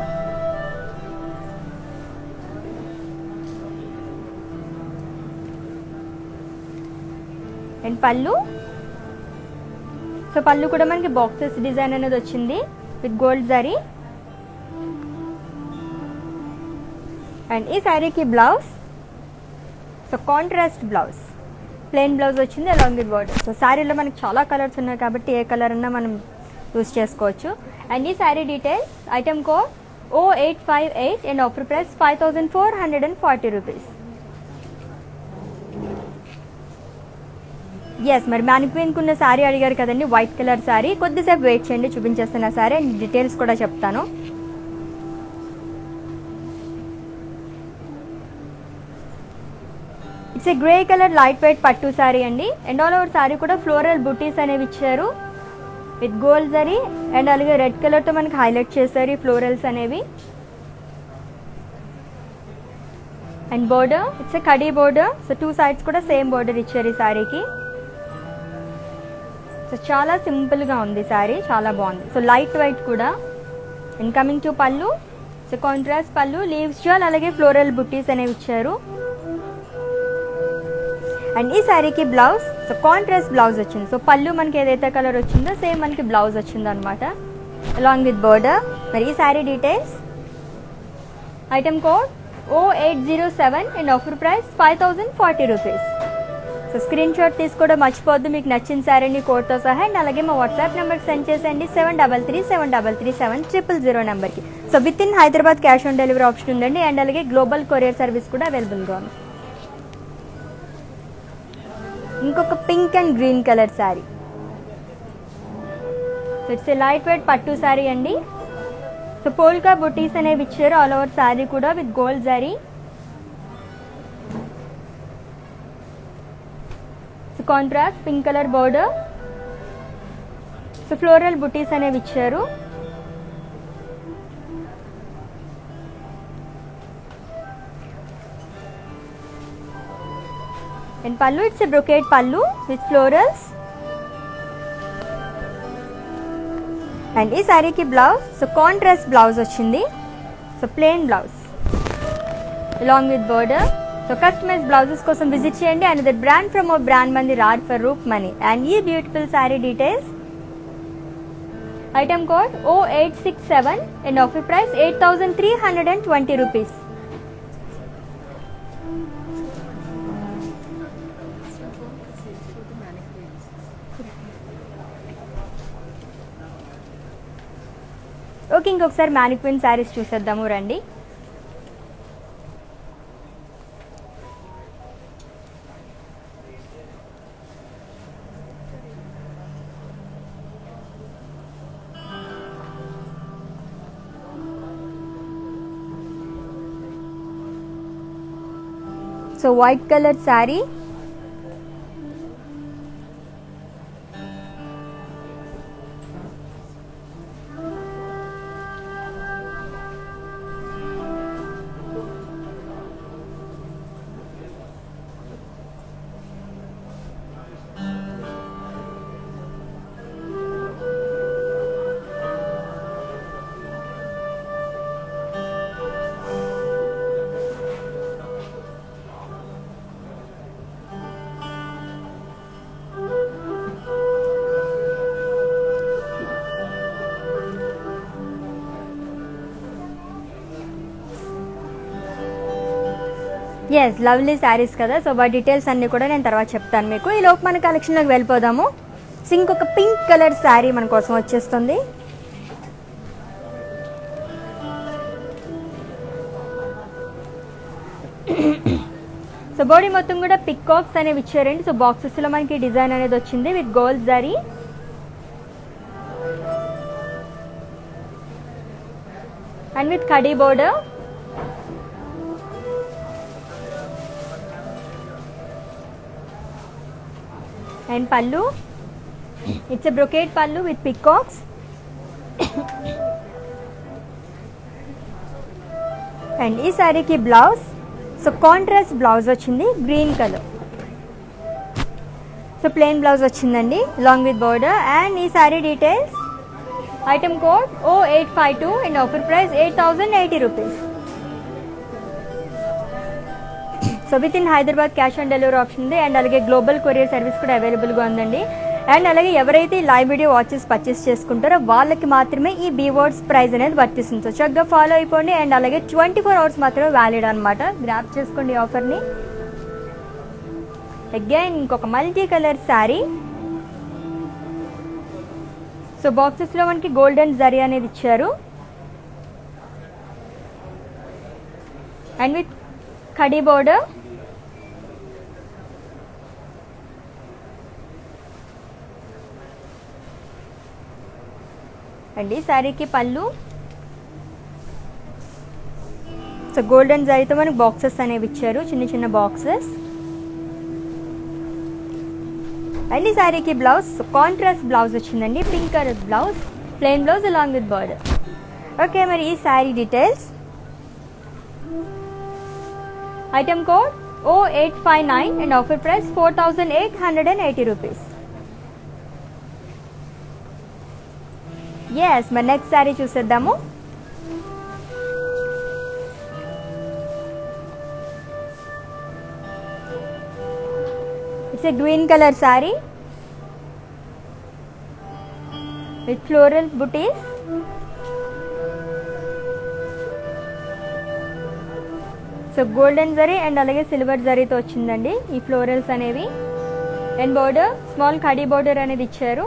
అండ్ పళ్ళు, సో పళ్ళు కూడా మనకి బాక్సెస్ డిజైన్ అనేది వచ్చింది విత్ గోల్డ్ జరీ. అండ్ ఈ శారీకి blouse, so contrast blouse, plain blouse వచ్చింది అలాంగ్ విత్ బోర్డర్. సో శారీలో మనకి చాలా కలర్స్ ఉన్నాయి కాబట్టి ఏ కలర్ అన్నా మనం యూజ్ చేసుకోవచ్చు. అండ్ ఈ sari details, item code O858 and offer price 5,440 rupees. Yes, మరి మ్యానిక్వీన్కి ఉన్న శారీ అడిగారు కదండి, వైట్ కలర్ శారీ. కొద్దిసేపు వెయిట్ చేయండి, చూపించేస్తున్న శారీ అండ్ డీటెయిల్స్ కూడా చెప్తాను. It's a grey colour light weight పట్టు శారీ అండి. అండ్ ఆల్ ఓవర్ శారీ కూడా ఫ్లోరల్ బుటీస్ అనేవి ఇచ్చారు విత్ గోల్డ్ జరీ అండ్ అలాగే రెడ్ కలర్తో మనకి హైలైట్ చేశారు ఈ ఫ్లోరల్స్ అనేవి. అండ్ బోర్డర్, ఇట్స్ ఏ కడీ బోర్డర్. సో 2 sides కూడా సేమ్ బోర్డర్ ఇచ్చారు ఈ శారీకి. సో చాలా సింపుల్గా ఉంది శారీ, చాలా బాగుంది. సో లైట్ వెయిట్ కూడా. And coming to pallu, so contrast పళ్ళు, లీవ్స్ జాల్ అలాగే ఫ్లోరల్ బుటీస్ అనేవి ఇచ్చారు. అండ్ ఈ శారీకి బ్లౌజ్, సో కాంట్రాస్ట్ బ్లౌజ్ వచ్చింది. సో పళ్ళు మనకి ఏదైతే కలర్ వచ్చిందో సేమ్ మనకి బ్లౌజ్ వచ్చింది అనమాట అలాంగ్ విత్ బోర్డర్. మరి ఈ sari details, item code O807 and offer price 5,040 rupees. So screenshot తీసుకోవడం మర్చిపోద్దు మీకు నచ్చిన శారీని కోడ్తో సహా. అండ్ అలాగే మా వాట్సాప్ నెంబర్కి సెండ్ చేసేయండి 7337337000 నెంబర్కి. So with in Hyderabad cash on delivery option ఉందండి. అండ్ అలాగే గ్లోబల్ కొరియర్ సర్వీస్ కూడా అవైలబుల్గా ఉంది. ఇంకొక pink and green colour sari, it's a light weight పట్టు శారీ అండి. సో పోల్కా బుటీస్ అనేవి ఇచ్చారు ఆల్ ఓవర్ శారీ కూడా with gold zari. So contrast pink colour border. So floral butis అనేవి ఇచ్చారు. అండ్ పళ్ళు, it's a brocade pallu with florals. And ఈ శారీకి బ్లౌజ్, సో కాంట్రాస్ట్ బ్లౌజ్ వచ్చింది. So plain blouse along with border. So customise blouses కోసం visit చేయండి. And that brand from our brand Mandir R for roof money. And ఈ beautiful sari details, item code O867 and offer price 8,320 rupees. Okay, ఇంకొకసారి mannequin saris చూసేద్దాము రండి. So white colour sari, yes lovely saris కదా. So వాటి details అన్నీ కూడా నేను తర్వాత చెప్తాను మీకు. ఈ లోపు మన కలెక్షన్లోకి వెళ్ళిపోదాము. సో ఇంకొక పింక్ కలర్ శారీ మన కోసం వచ్చేస్తుంది. సో బాడీ మొత్తం కూడా పికాక్స్ అనేవి ఇచ్చారండి. సో బాక్సెస్లో మనకి డిజైన్ అనేది వచ్చింది with gold zari. And with khadi border. And పళ్ళు, it's a brocade pallu with peacocks. And ఈ శారీకి బ్లౌజ్, సో కాంట్రాస్ట్ బ్లౌజ్ వచ్చింది green colour. So plain blouse వచ్చిందండి అలాంగ్ విత్ బోర్డర్. అండ్ ఈ sari details, item code O852 and offer price 8080 rupees. So with in Hyderabad cash on delivery option ఉంది. And అలాగే global courier service కూడా అవైలబుల్గా ఉందండి. And అలాగే ఎవరైతే లైవ్ వీడియో వాచెస్ పర్చేస్ చేసుకుంటారో వాళ్ళకి మాత్రమే ఈ బీవర్డ్స్ ప్రైస్ అనేది వర్తిస్తుంది. సో చక్కగా ఫాలో అయిపోండి. అండ్ అలాగే 24 అవర్స్ మాత్రమే వ్యాలిడ్ అనమాట. గ్రాప్ చేసుకోండి ఈ ఆఫర్ని. అగైన్ ఇంకొక మల్టీ కలర్ శారీ. సో బాక్సెస్లో మనకి గోల్డెన్ జరీ అనేది ఇచ్చారు. And with khadi border. And ఈ శారీకి పళ్ళు, సో గోల్డెన్ జరీతో మనకి బాక్సెస్ అనేవి ఇచ్చారు, చిన్న చిన్న బాక్సెస్. అండ్ ఈ శారీకి బ్లౌజ్, కాంట్రాస్ట్ బ్లౌజ్ వచ్చిందండి, pink colour blouse, plain blouse along with border. Okay, మరి ఈ sari details, item code O859 and offer price 4880 rupees. Yes, మరి నెక్స్ట్ శారీ చూసేద్దాము. It's a green colour sari with floral butis. So golden zari and అలాగే silver జరీతో వచ్చిందండి ఈ florals అనేవి. అండ్ బోర్డర్ స్మాల్ కడీ బోర్డర్ అనేది ఇచ్చారు.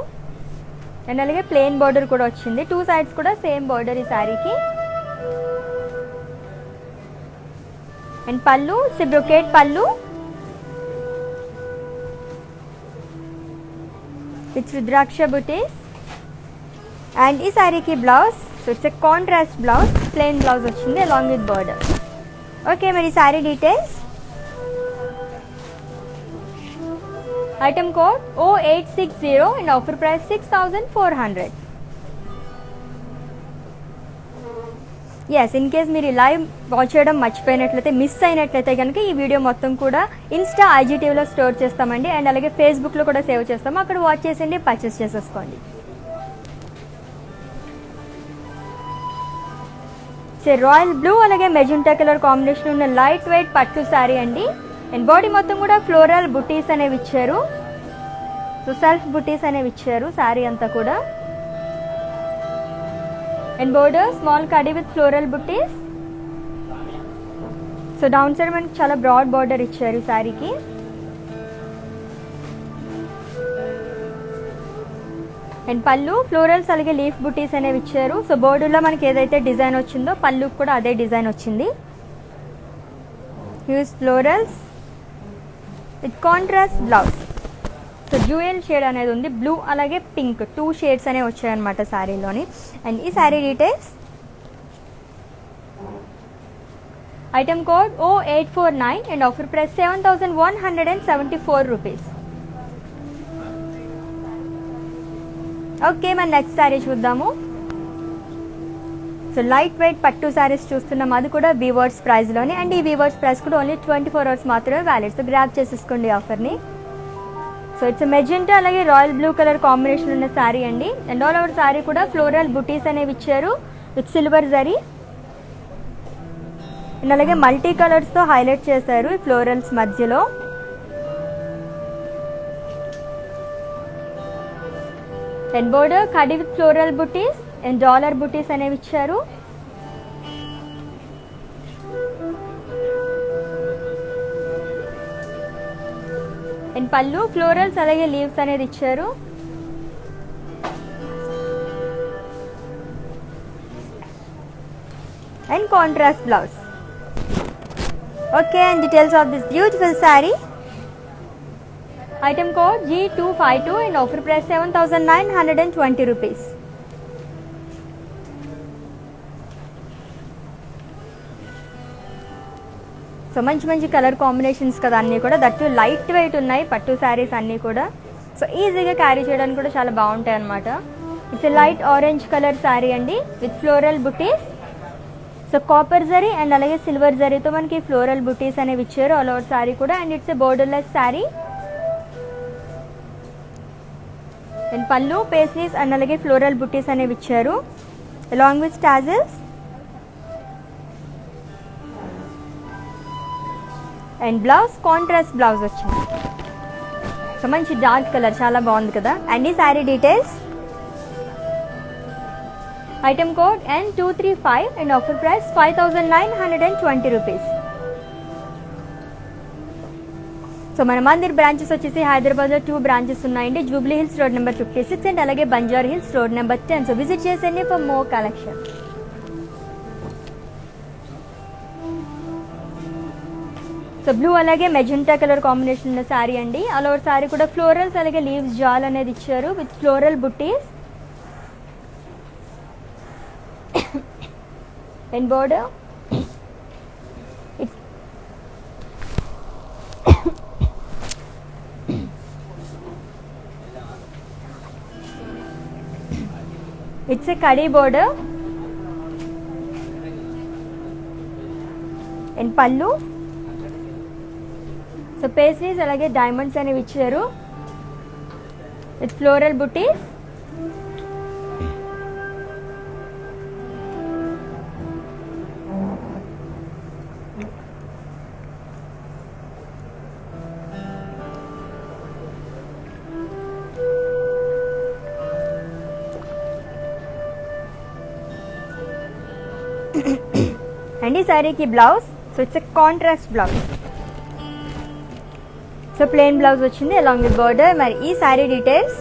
అండ్ అలాగే ప్లెయిన్ బోర్డర్ కూడా వచ్చింది. 2 సైడ్స్ కూడా సేమ్ బోర్డర్ ఈ శారీకి. And pallu, brocade pallu with rudraksha buttis. And ఈ శారీకి blouse, so it's a contrast blouse, plain blouse వచ్చింది అలాంగ్ విత్ బోర్డర్. ఓకే, మరి sari details, item code O860 and offer price 6400. Yes, in case మీరు live watch చేయడం మర్చిపోయినట్లయితే, miss అయినట్లయితే కనుక ఈ వీడియో మొత్తం కూడా ఇన్స్టా IGTVలో స్టోర్ చేస్తామండి. అండ్ అలాగే ఫేస్బుక్లో కూడా సేవ్ చేస్తాము, అక్కడ వాచ్ చేసేయండి, పర్చేస్ చేసేసుకోండి. రాయల్ బ్లూ అలాగే మెజెంటా కలర్ కాంబినేషన్ ఉన్న లైట్ వెయిట్ పట్టు శారీ అండి. అండ్ బాడీ మొత్తం కూడా ఫ్లోరల్ బుటీస్ అనేవి ఇచ్చారు. సో సెల్ఫ్ బుటీస్ అనేవి ఇచ్చారు శారీ అంతా కూడా. And border small khadi with floral butis. So down side మనకి చాలా బ్రాడ్ బోర్డర్ ఇచ్చారు శారీకి. అండ్ పళ్ళు ఫ్లోరల్స్ అలాగే లీఫ్ బుటీస్ అనేవి ఇచ్చారు. సో బోర్డులో మనకి ఏదైతే డిజైన్ వచ్చిందో పళ్ళుకి కూడా అదే డిజైన్ వచ్చింది. Huge florals with contrast blouse. So dual shade అనేది ఉంది, బ్లూ అలాగే పింక్ 2 షేడ్స్ అనేవి వచ్చాయన్నమాట శారీలోని. అండ్ ఈ sari details, item code O849 and offer price 7174 rupees. Okay, మన నెక్స్ట్ శారీ చూద్దాము. సో లైట్ వెయిట్ పట్టు శారీస్ చూస్తున్నాం, అది కూడా వీవర్స్ ప్రైస్లోనే. అండ్ ఈ వీవర్స్ ప్రైస్ కూడా ఓన్లీ 24 అవర్స్ మాత్రమే వ్యాలిడ్. సో గ్రాప్ చేసేసుకోండి ఆఫర్ని. సో ఇట్స్ మెజెంటా అలాగే రాయల్ బ్లూ కలర్ కాంబినేషన్ ఉన్న శారీ అండి. అండ్ ఆల్ ఓవర్ శారీ కూడా ఫ్లోరల్ బుటీస్ అనేవి ఇచ్చారు విత్ సిల్వర్ జరీ. అండ్ అలాగే మల్టీ కలర్స్తో హైలైట్ చేశారు ఈ ఫ్లోరల్స్ మధ్యలో. And border kadhi with floral butis and dollar బుటీస్ అనేవి ఇచ్చారు. అండ్ పళ్ళు ఫ్లోరల్స్ అలాగే లీవ్స్ అనేది ఇచ్చారు. And contrast blouse. Okay, and details of this beautiful sari. Item code G252 and offer price 7920 rupees. So మంచి మంచి కలర్ కాంబినేషన్స్ కదా అన్నీ కూడా, దట్టు లైట్ వెయిట్ ఉన్నాయి పట్టు శారీస్ అన్నీ కూడా. సో ఈజీగా క్యారీ చేయడానికి కూడా చాలా బాగుంటాయి అన్నమాట. It's light orange colour sari అండి with floral butis. So copper zari and అలాగే సిల్వర్ జరీతో మనకి ఫ్లోరల్ బుటీస్ అనేవి ఇచ్చారు ఆల్ ఓవర్ శారీ కూడా. And it's borderless sari. And pallu paisleys and అలాగే ఫ్లోరల్ బుటీస్ అనేవి ఇచ్చారు along with tassels. And blouse contrast blouse వచ్చింది. సో మంచి డార్క్ కలర్, చాలా బాగుంది కదా. అండ్ ఈ sari details, item code N235 and offer price 5920 rupees. So మన మందిర్ బ్రాంచెస్ వచ్చేసి హైదరాబాద్లో 2 బ్రాంచెస్ ఉన్నాయండి. Jubilee hills road number 56 and అలాగే Banjara hills road number 10. So visit చేసేయండి for more collection. So blue అలాగే మెజెంటా కలర్ కాంబినేషన్ ఉన్న శారీ అండి. ఆల్ ఓవర్ శారీ కూడా ఫ్లోరల్స్ అలాగే లీవ్స్ జాల్ అనేది ఇచ్చారు with floral butis. And border it's a కడీ బోర్డర్. అండ్ పళ్ళు సో పేస్లీస్ అలాగే డైమండ్స్ అనేవి ఇచ్చారు విత్ ఫ్లోరల్ బుటీస్. అండ్ ఈ శారీకి blouse, so it's a contrast blouse. So plain blouse వచ్చింది అలాంగ్ విత్ బోర్డర్. మరి ఈ sari details,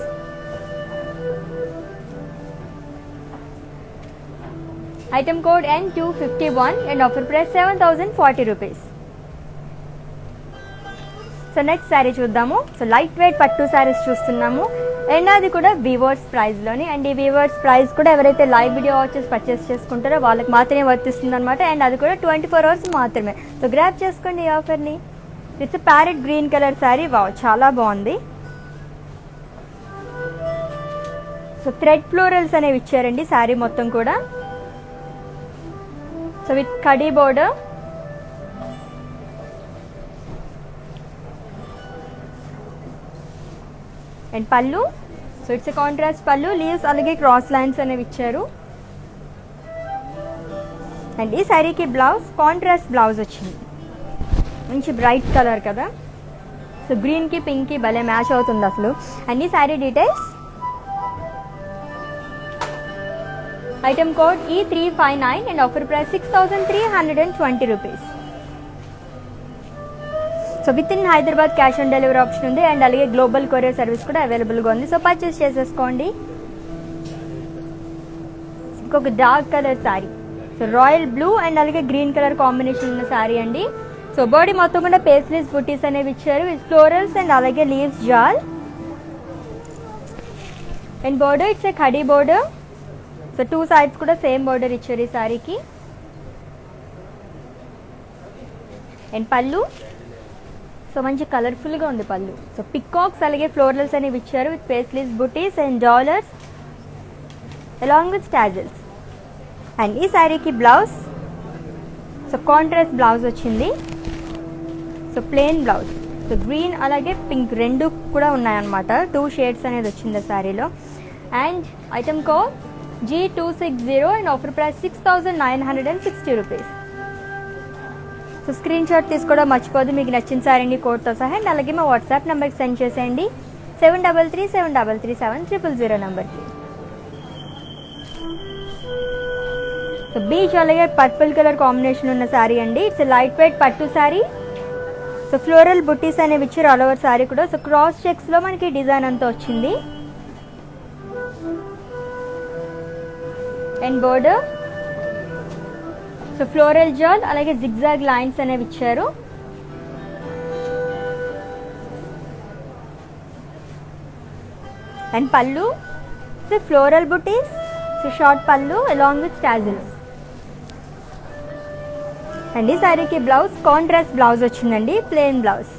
item code N251 and offer price 7040 rupees. So next sari చూద్దాము. సో లైట్ వెయిట్ పట్టు శారీస్ చూస్తున్నాము అండ్ అది కూడా వీవర్స్ ప్రైస్లోని. అండ్ ఈ వీవర్స్ ప్రైస్ కూడా ఎవరైతే లైవ్ వీడియో వాచెస్ పర్చేస్ చేసుకుంటారో వాళ్ళకి మాత్రమే వర్తిస్తుంది అనమాట. అండ్ అది కూడా 24 అవర్స్ మాత్రమే. సో గ్రాప్ చేసుకోండి ఈ ఆఫర్ని. It's parrot green colour sari. Wow, చాలా బాగుంది. సో థ్రెడ్ ఫ్లోరల్స్ అనేవి ఇచ్చారండి శారీ మొత్తం కూడా. So with khadi border. And పళ్ళు, సో ఇట్స్ కాంట్రాస్ట్ పళ్ళు, లీవ్స్ అలాగే క్రాస్ లైన్స్ అనేవి ఇచ్చారు. అండ్ ఈ శారీకి బ్లౌజ్ కాంట్రాస్ట్ బ్లౌజ్ వచ్చింది, మంచి బ్రైట్ కలర్ కదా. సో గ్రీన్కి పింక్కి భలే మ్యాచ్ అవుతుంది అసలు. అండ్ ఈ sari details, item code E359 and offer price 6320 rupees. So with in Hyderabad cash on delivery option ఉంది అండ్ అలాగే గ్లోబల్ కొరియర్ సర్వీస్ కూడా అవైలబుల్గా ఉంది. సో పర్చేస్ చేసేసుకోండి. ఇంకొక dark colour sari. So royal blue and అలాగే గ్రీన్ కలర్ కాంబినేషన్ ఉన్న శారీ అండి. సో బాడీ మొత్తం కూడా పేస్లీస్ బుటీస్ అనేవి ఇచ్చారు విత్ ఫ్లోరల్స్ అండ్ అలాగే leaves jaal. And border it's a ఖడీ బోర్డర్. సో 2 సైడ్స్ కూడా సేమ్ బోర్డర్ ఇచ్చారు ఈ శారీకి. అండ్ పళ్ళు సో మంచి కలర్ఫుల్గా ఉంది పళ్ళు. సో పికాక్స్ అలాగే ఫ్లోరల్స్ అనేవి ఇచ్చారు with paisleys butis and dollars along with స్టాజిల్స్. And ఈ శారీకి బ్లౌజ్ సో కాంట్రాస్ట్ బ్లౌజ్ వచ్చింది. So plain blouse. So green అలాగే పింక్ రెండు కూడా ఉన్నాయన్నమాట. 2 షేడ్స్ అనేది వచ్చింది శారీలో. And item code G260 and offer price 6,960 rupees. So screenshot తీసుకోవడం మర్చిపోదు మీకు నచ్చిన శారీని కోడ్తో సహా. అండ్ అలాగే మా వాట్సాప్ నెంబర్కి సెండ్ చేసేయండి 7337337000 నెంబర్కి. సో బీచ్ అలాగే పర్పుల్ కలర్ కాంబినేషన్ ఉన్న శారీ అండి. ఇట్స్ లైట్ వెయిట్ పట్టు శారీ. సో ఫ్లోరల్ బుట్టీస్ అనేవి ఇచ్చారు ఆల్ ఓవర్ శారీ కూడా. సో క్రాస్ చెక్స్లో మనకి డిజైన్ అంతా వచ్చింది. And border so floral jaal అలాగే జిగ్జాగ్ లైన్స్ అనేవి ఇచ్చారు. అండ్ పళ్ళు so floral butis. So short పళ్ళు అలాంగ్ విత్ టాజిల్స్. అండ్ ఈ శారీకి బ్లౌజ్ కాంట్రాస్ట్ బ్లౌజ్ వచ్చిందండి, ప్లెయిన్ బ్లౌజ్.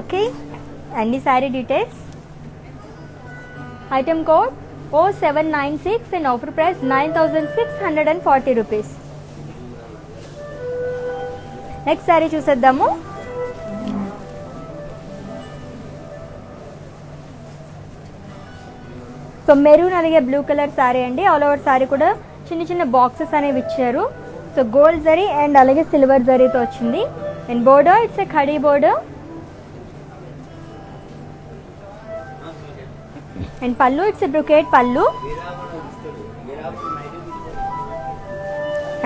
ఓకే. అండ్ ఈ sari details item code O796 and offer price 9,640 rupees. Next sari చూసేద్దాము. సో మెరూన్ అలాగే బ్లూ కలర్ శారీ అండి. ఆల్ ఓవర్ శారీ కూడా చిన్న చిన్న బాక్సెస్ అనేవి ఇచ్చారు. సో గోల్డ్ జరీ అండ్ అలాగే సిల్వర్ జరీతో వచ్చింది. అండ్ బోర్డర్ ఇట్స్ ఏ ఖడీ బోర్డర్. అండ్ పళ్ళు ఇట్స్ ఏ బ్రొకేట్ పళ్ళు.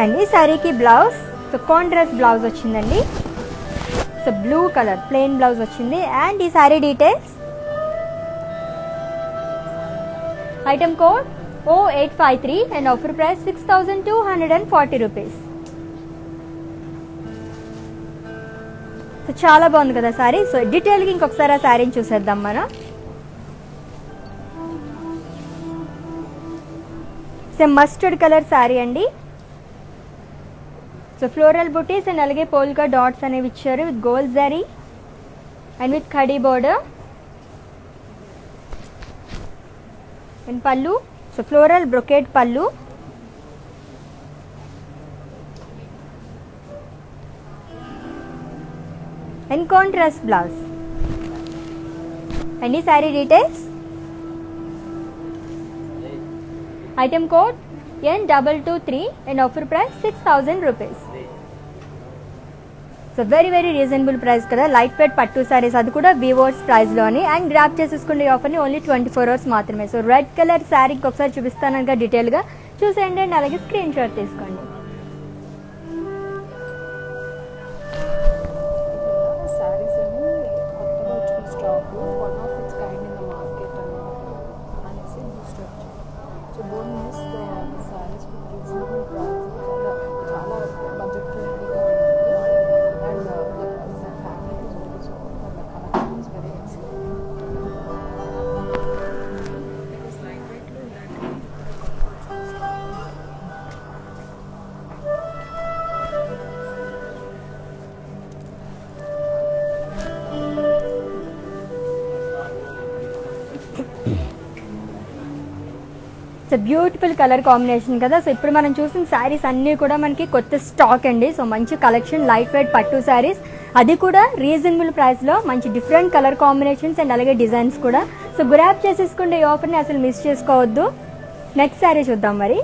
అండ్ ఈ శారీకి బ్లౌజ్ సో కాంట్రాస్ట్ బ్లౌజ్ వచ్చిందండి. So blue colour plain blouse వచ్చింది. అండ్ ఈ sari details item code O853 and offer price 6,240 rupees. So చాలా బాగుంది కదా శారీ. సో డీటెయిల్గా ఇంకొకసారి ఆ శారీని చూసేద్దాం మనం. సో మస్టర్డ్ కలర్ శారీ అండి. సో ఫ్లోరల్ బుటీస్ అండ్ అలాగే పోల్కా డాట్స్ అనేవి ఇచ్చారు with gold zari and with khadi border. And పళ్ళు సో ఫ్లోరల్ బ్రొకేట్ పళ్ళు. And contrast blouse. అండ్ ఈ sari details item code N223 and offer price 6,000 rupees. So very reasonable price కదా. Light weight పట్టు సారీస్, అది కూడా వివోర్స్ ప్రైస్లోని. అండ్ గ్రాప్ చేసేసుకునే ఆఫర్ని ఓన్లీ 24 అవర్స్ మాత్రమే. So red colour శారీకి ఒకసారి చూపిస్తాను కనుక డీటెయిల్గా చూసేయండి. అండ్ అలాగే స్క్రీన్ షాట్ తీసుకోండి. సో బ్యూటిఫుల్ కలర్ కాంబినేషన్ కదా. సో ఇప్పుడు మనం చూసిన శారీస్ అన్నీ కూడా మనకి కొత్త స్టాక్ అండి. సో మంచి కలెక్షన్ లైట్ వెయిట్ పట్టు శారీస్, అది కూడా రీజనబుల్ ప్రైస్లో మంచి డిఫరెంట్ కలర్ కాంబినేషన్స్ అండ్ అలాగే డిజైన్స్ కూడా. సో గ్రాప్ చేసేసుకుంటే ఈ ఆఫర్ని అసలు మిస్ చేసుకోవద్దు. నెక్స్ట్ శారీ చూద్దాం మరి.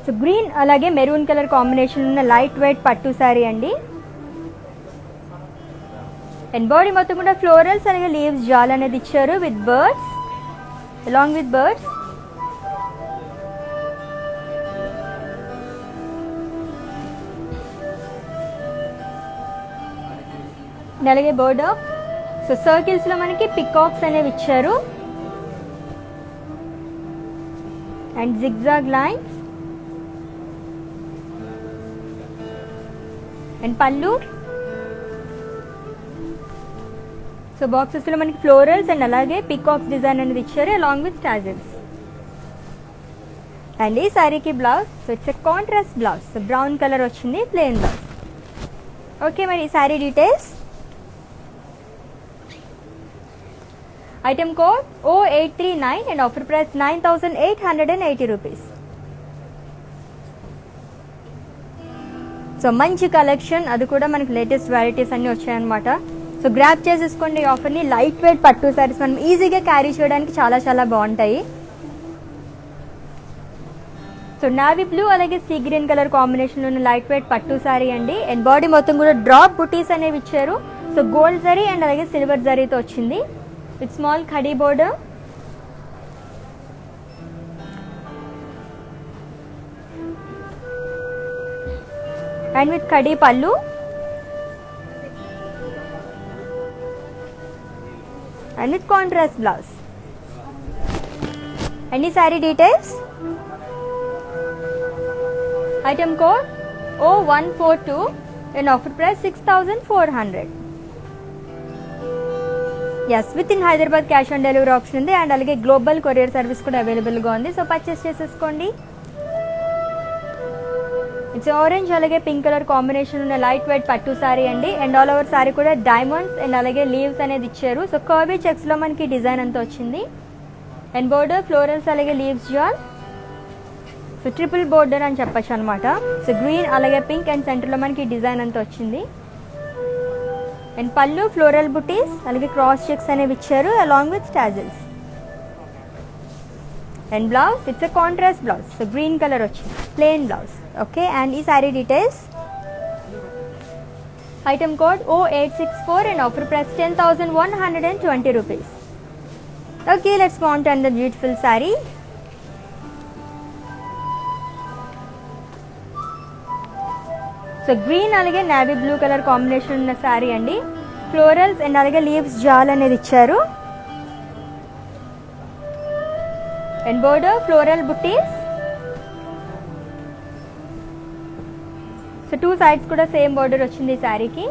సో గ్రీన్ అలాగే మెరూన్ కలర్ కాంబినేషన్ ఉన్న లైట్ వెయిట్ పట్టు శారీ అండి. అండ్ బాడీ మొత్తం కూడా ఫ్లోరల్స్ అలాగే లీవ్స్ జాల్ అనేది ఇచ్చారు with birds, along with birds. అలాగే బోర్డర్ సో సర్కిల్స్లో మనకి పికాక్స్ అనేవి ఇచ్చారు అండ్ జిగ్జాగ్ లైన్స్ అండ్ పళ్ళు. సో బాక్సెస్లో మనకి ఫ్లోరల్స్ అండ్ అలాగే పికాక్స్ డిజైన్ అనేది ఇచ్చారు అలాంగ్ విత్ టాజిల్స్. అండ్ ఈ శారీకి blouse, so it's a contrast blouse, so brown colour వచ్చింది, ప్లెయిన్ బ్లౌజ్. ఓకే, మరి ఈ sari details. Item code O839 and offer price 9880 rupees. So మంచి కలెక్షన్, అది కూడా మనకి లేటెస్ట్ వెరైటీస్ అన్నీ వచ్చాయన్నమాట. సో గ్రాప్ చేసేసుకోండి ఈ ఆఫర్ని. లైట్ వెయిట్ పట్టు సారీస్ మనం ఈజీగా క్యారీ చేయడానికి చాలా చాలా బాగుంటాయి. సో నావీ బ్లూ అలాగే సీ గ్రీన్ కలర్ కాంబినేషన్లో ఉన్న లైట్ వెయిట్ పట్టు సారీ అండి. అండ్ బాడీ మొత్తం కూడా డ్రాప్ బుటీస్ అనేవి ఇచ్చారు. సో గోల్డ్ జరీ అండ్ అలాగే సిల్వర్ జరీతో వచ్చింది with small khadi border. And with khadi పళ్ళు and with contrast blouse. Any saree details? Item code O142 and offer price 6400. Yes, within Hyderabad cash on delivery option ఉంది and అలాగే global courier service కూడా అవైలబుల్గా ఉంది. So purchase చేసేసుకోండి. It's orange అలాగే pink colour combination ఉన్న light weight పట్టు sorry అండి. అండ్ ఆల్ ఓవర్ సారీ కూడా డైమండ్స్ అండ్ అలాగే లీవ్స్ అనేది ఇచ్చారు. సో కర్వీ చెక్స్లో మనకి డిజైన్ అంతా వచ్చింది. అండ్ బోర్డర్ ఫ్లోరల్స్ అలాగే లీవ్స్ జాల్, సో ట్రిపుల్ బోర్డర్ అని చెప్పచ్చు అనమాట. సో గ్రీన్ అలాగే పింక్ అండ్ సెంటర్లో మనకి డిజైన్ అంతా వచ్చింది. అండ్ పళ్ళు ఫ్లోరల్ బుటీస్ అలాగే క్రాస్ చెక్స్ అనేవి ఇచ్చారు along with tassels. And blouse it's a contrast blouse, so green colour వచ్చింది, ప్లెయిన్ బ్లౌజ్. ఓకే, అండ్ ఈ sari details. Item code O864 and offer price 10,120 rupees. Okay, let's move on to another beautiful sari. So green అలాగే navy blue colour combination ఉన్న శారీ అండి. Florals and అలాగే leaves జాల్ అనేది ఇచ్చారు. And border floral butis. So two sides కూడా same border వచ్చింది ఈ శారీకి.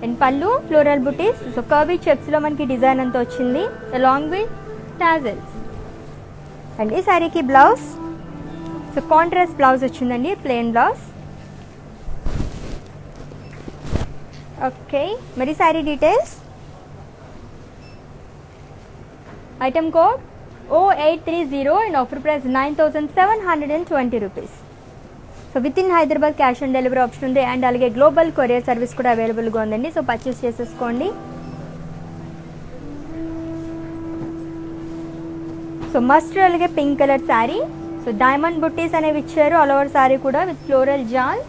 And pallu floral butis, so curvy చెక్స్లో మనకి డిజైన్ అంతా వచ్చింది అలాంగ్ విత్ టాజిల్స్. అండ్ ఈ శారీకి బ్లౌజ్, సో కాంట్రాస్ట్ బ్లౌజ్ వచ్చిందండి, ప్లెయిన్ బ్లౌజ్. ఓకే, మరి sari details. Item code O830 and offer price 9720 rupees. So with in Hyderabad cash on delivery option ఉంది and అలాగే global courier service కూడా అవైలబుల్గా ఉందండి. సో పర్చేస్ చేసేసుకోండి. సో మస్టర్డ్ అలాగే pink colour sari, so diamond buttis అనేవి ఇచ్చారు ఆల్ ఓవర్ శారీ కూడా with floral jaal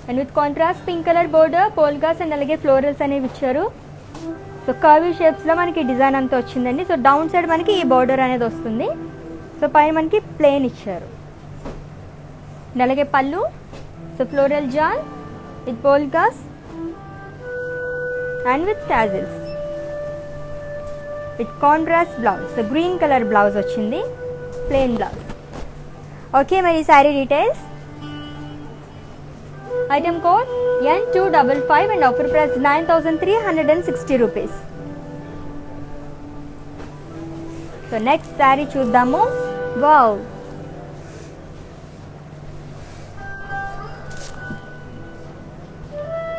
and with contrast pink colour border, polkas and అలాగే ఫ్లోరల్స్ అనేవి ఇచ్చారు. సో కర్వీ షేప్స్లో మనకి డిజైన్ అంతా వచ్చిందండి. సో డౌన్ సైడ్ మనకి ఈ బోర్డర్ అనేది వస్తుంది. సో పైన మనకి ప్లెయిన్ ఇచ్చారు. అలాగే pallu, so floral jaal with polkas and with tassels with contrast blouse. So green colour blouse వచ్చింది, ప్లెయిన్ బ్లౌజ్. ఓకే, మరి sari details. Item code N255 and offer price 9360 rupees. So next sari చూద్దాము. వావ్,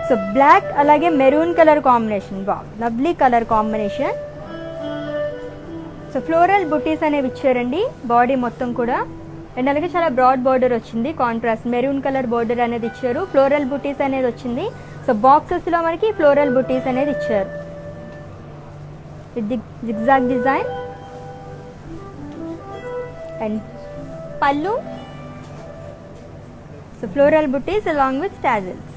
సో బ్లాక్ అలాగే maroon colour combination, wow lovely colour combination. So floral butis అనేవి ఇచ్చారండి body మొత్తం కూడా. And అలాగే చాలా బ్రాడ్ బోర్డర్ వచ్చింది, కాంట్రాస్ట్ మెరూన్ కలర్ బోర్డర్ అనేది ఇచ్చారు. ఫ్లోరల్ బుటీస్ అనేది వచ్చింది. సో బాక్సెస్లో మనకి ఫ్లోరల్ బుటీస్ అనేది ఇచ్చారు విత్ జిగ్జాగ్ డిజైన్. అండ్ పళ్ళు, so floral butis along with tassels.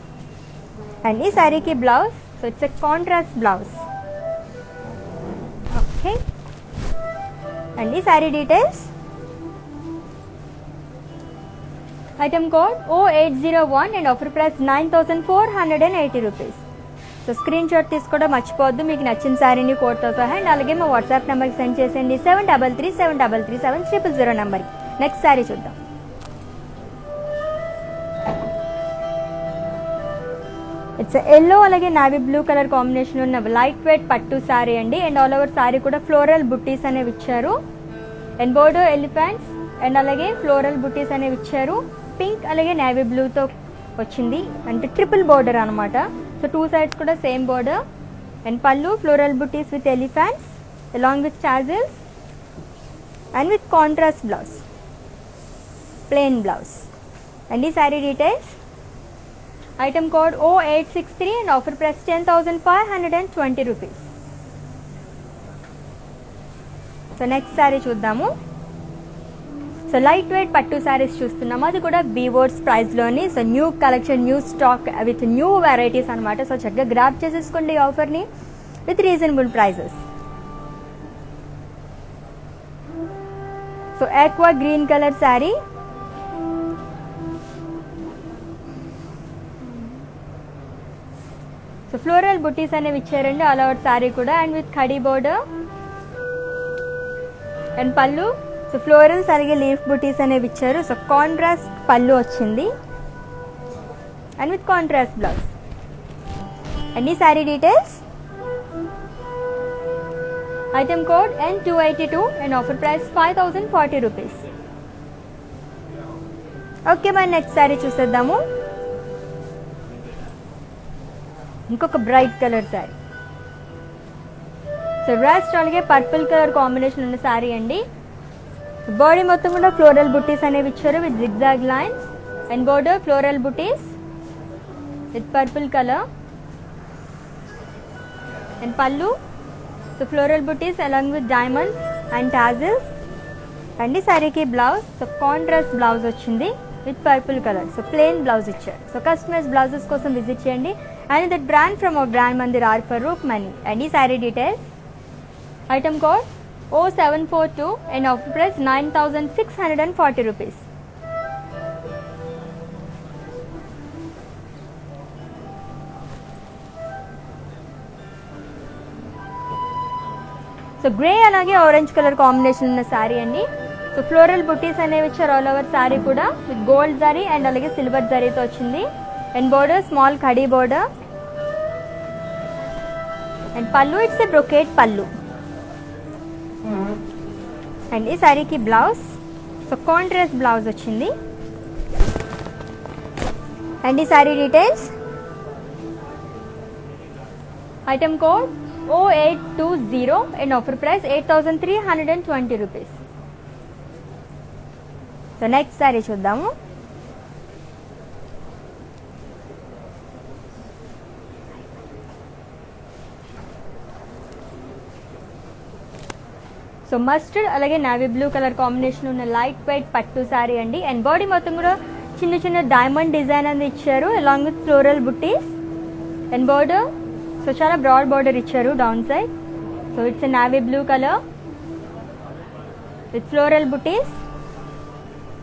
And ఈ శారీకి blouse, so it's a contrast blouse. Okay, and ఈ sari details. Item code O801 and offer price 9480 rupees. So screenshot తీసుకోవడం మర్చిపోవద్దు, మీకు నచ్చిన శారీని కోడ్తో సహా. అండ్ అలాగే మా వాట్సాప్ నెంబర్కి సెండ్ చేసేయండి 7337337000 నెంబర్కి. నెక్స్ట్ శారీ చూద్దాం. ఇట్స్ ఎల్లో అలాగే నావీ బ్లూ కలర్ కాంబినేషన్ ఉన్న లైట్ వెయిట్ పట్టు శారీ అండి. అండ్ ఆల్ ఓవర్ శారీ కూడా ఫ్లోరల్ బుట్టీస్ అనేవి ఇచ్చారు. అండ్ బోర్డర్ ఎలిఫెంట్స్ అండ్ అలాగే ఫ్లోరల్ బుట్టీస్ అనేవి ఇచ్చారు. పింక్ అలాగే నేవీ బ్లూతో వచ్చింది, అంటే ట్రిపుల్ బోర్డర్ అనమాట. సో 2 sides కూడా same border. And pallu floral buttis with elephants along with tassels and with contrast blouse, plain blouse. And ఈ sari details, item code O863 and offer price 10,520 rupees. So next sari చూద్దాము. So light weight పట్టు శారీస్ చూస్తున్నాము, అది కూడా weavers ప్రైస్లోని. So new collection, new stock with new varieties అనమాట. So చక్కగా grab చేసేసుకోండి ఈ ఆఫర్ని with reasonable prices. So aqua green colour sari, so floral buttis అనేవి ఇచ్చారండి ఆల్ ఓవర్ శారీ కూడా. And with khadi border and పళ్ళు. సో ఫ్లోరల్స్ అలాగే లీఫ్ బుటీస్ అనేవి ఇచ్చారు. సో కాంట్రాస్ట్ పళ్ళు వచ్చింది and with contrast blouse. And ఈ sari details, item code N282 and offer price 5,040 rupees. Okay, మరి నెక్స్ట్ శారీ చూసేద్దాము. ఇంకొక బ్రైట్ కలర్ శారీ. సో రాస్ట్ అలాగే పర్పుల్ కలర్ కాంబినేషన్ ఉన్న శారీ అండి. బాడీ మొత్తం కూడా ఫ్లోరల్ బుట్టీస్ అనేవి ఇచ్చారు with zigzag lines. And border floral buttis with purple colour. And పళ్ళు, so floral buttis along with diamonds and tassels. And ఈ శారీకి బ్లౌజ్, సో కాంట్రాస్ట్ బ్లౌజ్ వచ్చింది with purple colour. So plain blouse ఇచ్చారు. సో కస్టమైజ్ బ్లౌజెస్ కోసం visit చేయండి. And that brand from our brand Mandir R for Rukmani. And ఈ sari details, item code O742 and offer price 9,640 rupees. So grey అలాగే orange colour combination ఉన్న శారీ అండి. So floral buttis అనేవి ఇచ్చారు all over sari కూడా విత్ గోల్డ్ జరీ అండ్ అలాగే సిల్వర్ జరీతో వచ్చింది. And border small khadi border. And పళ్ళు, ఇట్స్ ఏ బ్రొకేట్ పళ్ళు. అండ్ ఈ శారీకి బ్లౌజ్, సో కాంట్రాస్ట్ బ్లౌజ్ వచ్చింది. అండ్ ఈ sari details, item code O820 and offer price 8,320 rupees. So next sari చూద్దాము. సో మస్టర్డ్ అలాగే నావీ బ్లూ కలర్ కాంబినేషన్ ఉన్న లైట్ వెయిట్ పట్టు శారీ అండి. అండ్ బాడీ మొత్తం కూడా చిన్న చిన్న డైమండ్ డిజైన్ అనేది ఇచ్చారు along with floral buttis. And border, so చాలా బ్రాడ్ బోర్డర్ ఇచ్చారు down side. So it's a navy blue colour with floral buttis.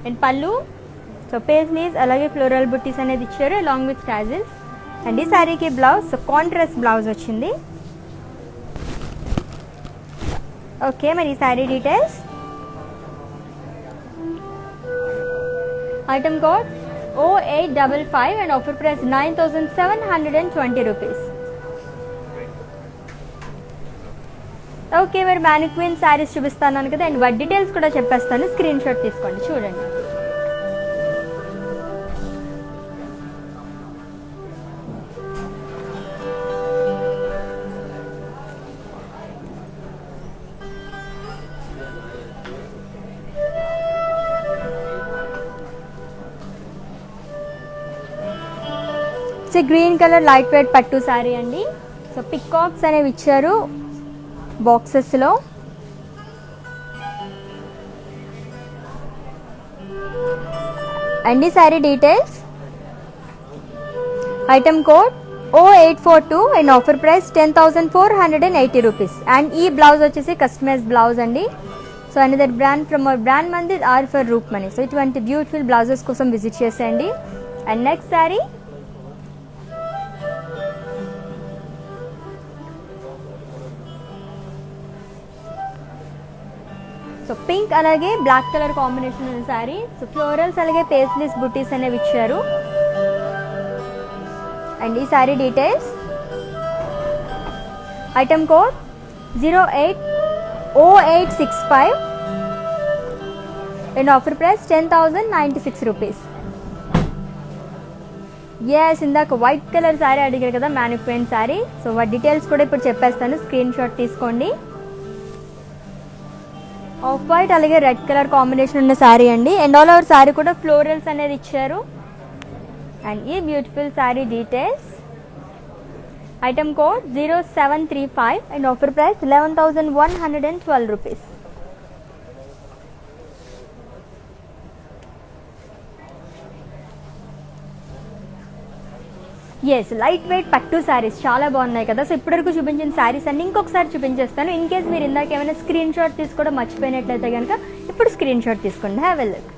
And పళ్ళు, సో పేస్లీస్ అలాగే ఫ్లోరల్ బుట్టీస్ అనేది ఇచ్చారు అలాంగ్ విత్ టాజిల్స్. అండ్ ఈ శారీకి బ్లౌజ్, సో కాంట్రాస్ట్ బ్లౌజ్ వచ్చింది. ఓకే, మరి ఈ sari details, item code O855 and offer price 9,720 rupees. Okay, మరి మ్యానిక్విన్ శారీస్ చూపిస్తాను కదా. అండ్ వాటి డీటెయిల్స్ కూడా చెప్పేస్తాను, స్క్రీన్ షాట్ తీసుకోండి చూడండి. గ్రీన్ కలర్ లైట్ వెయిట్ పట్టు శారీ అండి. సో పికాక్స్ అనేవి ఇచ్చారు బాక్సెస్లో. అండ్ ఈ sari details, item code O842 and offer price 10,480 rupees. And ఈ బ్లౌజ్ వచ్చేసి కస్టమైజ్ బ్లౌజ్ అండి. So another brand from our brand Mandir R for Rukmani. So ఇటువంటి బ్యూటిఫుల్ బ్లౌజెస్ కోసం విజిట్ చేసేయండి. And next sari, so pink అలాగే బ్లాక్ కలర్ కాంబినేషన్ ఉన్న sari. So florals అలాగే paisleys butis అనేవి ఇచ్చారు. అండ్ ఈ sari details, item code 080865 and offer price 10,096 rupees. Yes, ఇందాక వైట్ కలర్ శారీ అడిగారు కదా, మ్యానిక్వైన్ శారీ. సో వాటి డీటెయిల్స్ కూడా ఇప్పుడు చెప్పేస్తాను, స్క్రీన్ షాట్ తీసుకోండి. ఆఫ్ వైట్ అలాగే రెడ్ కలర్ కాంబినేషన్ ఉన్న శారీ అండి. అండ్ ఆల్ ఓవర్ శారీ కూడా ఫ్లోరల్స్ అనేది ఇచ్చారు. అండ్ ఈ beautiful sari details, item code 0735 and offer price 11,112 rupees. Yes, light weight పట్టు శారీస్ చాలా బాగున్నాయి కదా. సో ఇప్పటివరకు చూపించిన శారీస్ అన్ని ఇంకొకసారి చూపించేస్తాను. ఇన్ కేస్ మీరు ఇందాక ఏమైనా స్క్రీన్ షాట్ తీసుకోవడం మర్చిపోయినట్లయితే కనుక ఇప్పుడు స్క్రీన్ షాట్ తీసుకోండి. Have a look.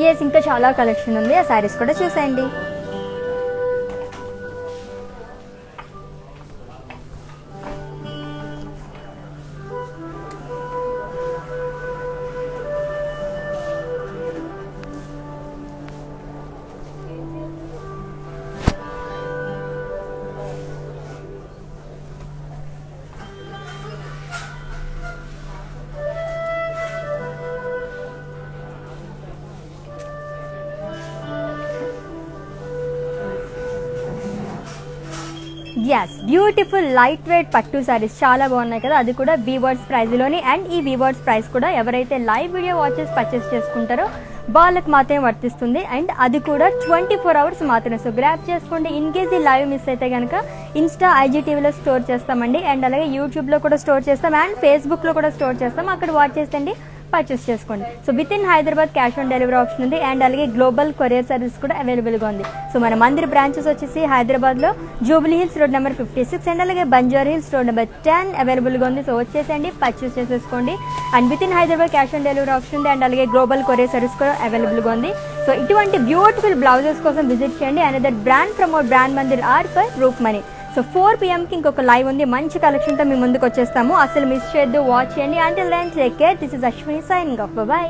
ఎస్, ఇంకా చాలా కలెక్షన్ ఉంది, ఆ శారీస్ కూడా చూసేయండి. ఎస్, బ్యూటిఫుల్ లైట్ వెయిట్ పట్టు శారీస్ చాలా బాగున్నాయి కదా, అది కూడా వీవర్స్ ప్రైస్లోని. అండ్ ఈ వీవర్స్ ప్రైస్ కూడా ఎవరైతే లైవ్ వీడియో వాచెస్ పర్చేస్ చేసుకుంటారో వాళ్ళకి మాత్రమే వర్తిస్తుంది. అండ్ అది కూడా 24 hours మాత్రమే. సో గ్రాప్ చేసుకోండి. ఇన్ కేస్ ఈ లైవ్ మిస్ అయితే కనుక ఇన్స్టా ఐజీటీవీలో స్టోర్ చేస్తామండి. అండ్ అలాగే యూట్యూబ్లో కూడా స్టోర్ చేస్తాం అండ్ ఫేస్బుక్లో కూడా స్టోర్ చేస్తాం. అక్కడ వాచ్ చేసేయండి, పర్చేస్ చేసుకోండి. So with in Hyderabad cash on delivery option ఉంది. అండ్ అలాగే గ్లోబల్ కొరియర్ సర్వీస్ కూడా అవైలబుల్గా ఉంది. సో మన మందిర్ బ్రాంచెస్ వచ్చేసి హైదరాబాద్లో Jubilee hills road number 56 and అలాగే బంజారా హిల్స్ రోడ్ నెంబర్ 10 అవైలబుల్గా ఉంది. సో వచ్చేసండి, పర్చేస్ చేసేసుకోండి. And with in Hyderabad cash on delivery option ఉంది. అండ్ అలాగే గ్లోబల్ కొరియర్ సర్వీస్ కూడా అవైలబుల్గా ఉంది. సో ఇటువంటి బ్యూటిఫుల్ బ్లౌజెస్ కోసం విజిట్ చేయండి. Another brand from our brand Mandir R for roof money. So 4 PM కి ఇంకొక లైవ్ ఉంది, మంచి కలెక్షన్తో మీ ముందుకు వచ్చేస్తాము. అసలు మిస్ చేయొద్దు, వాచ్ చేయండి. Until then take care. This is Ashwini signing off. By.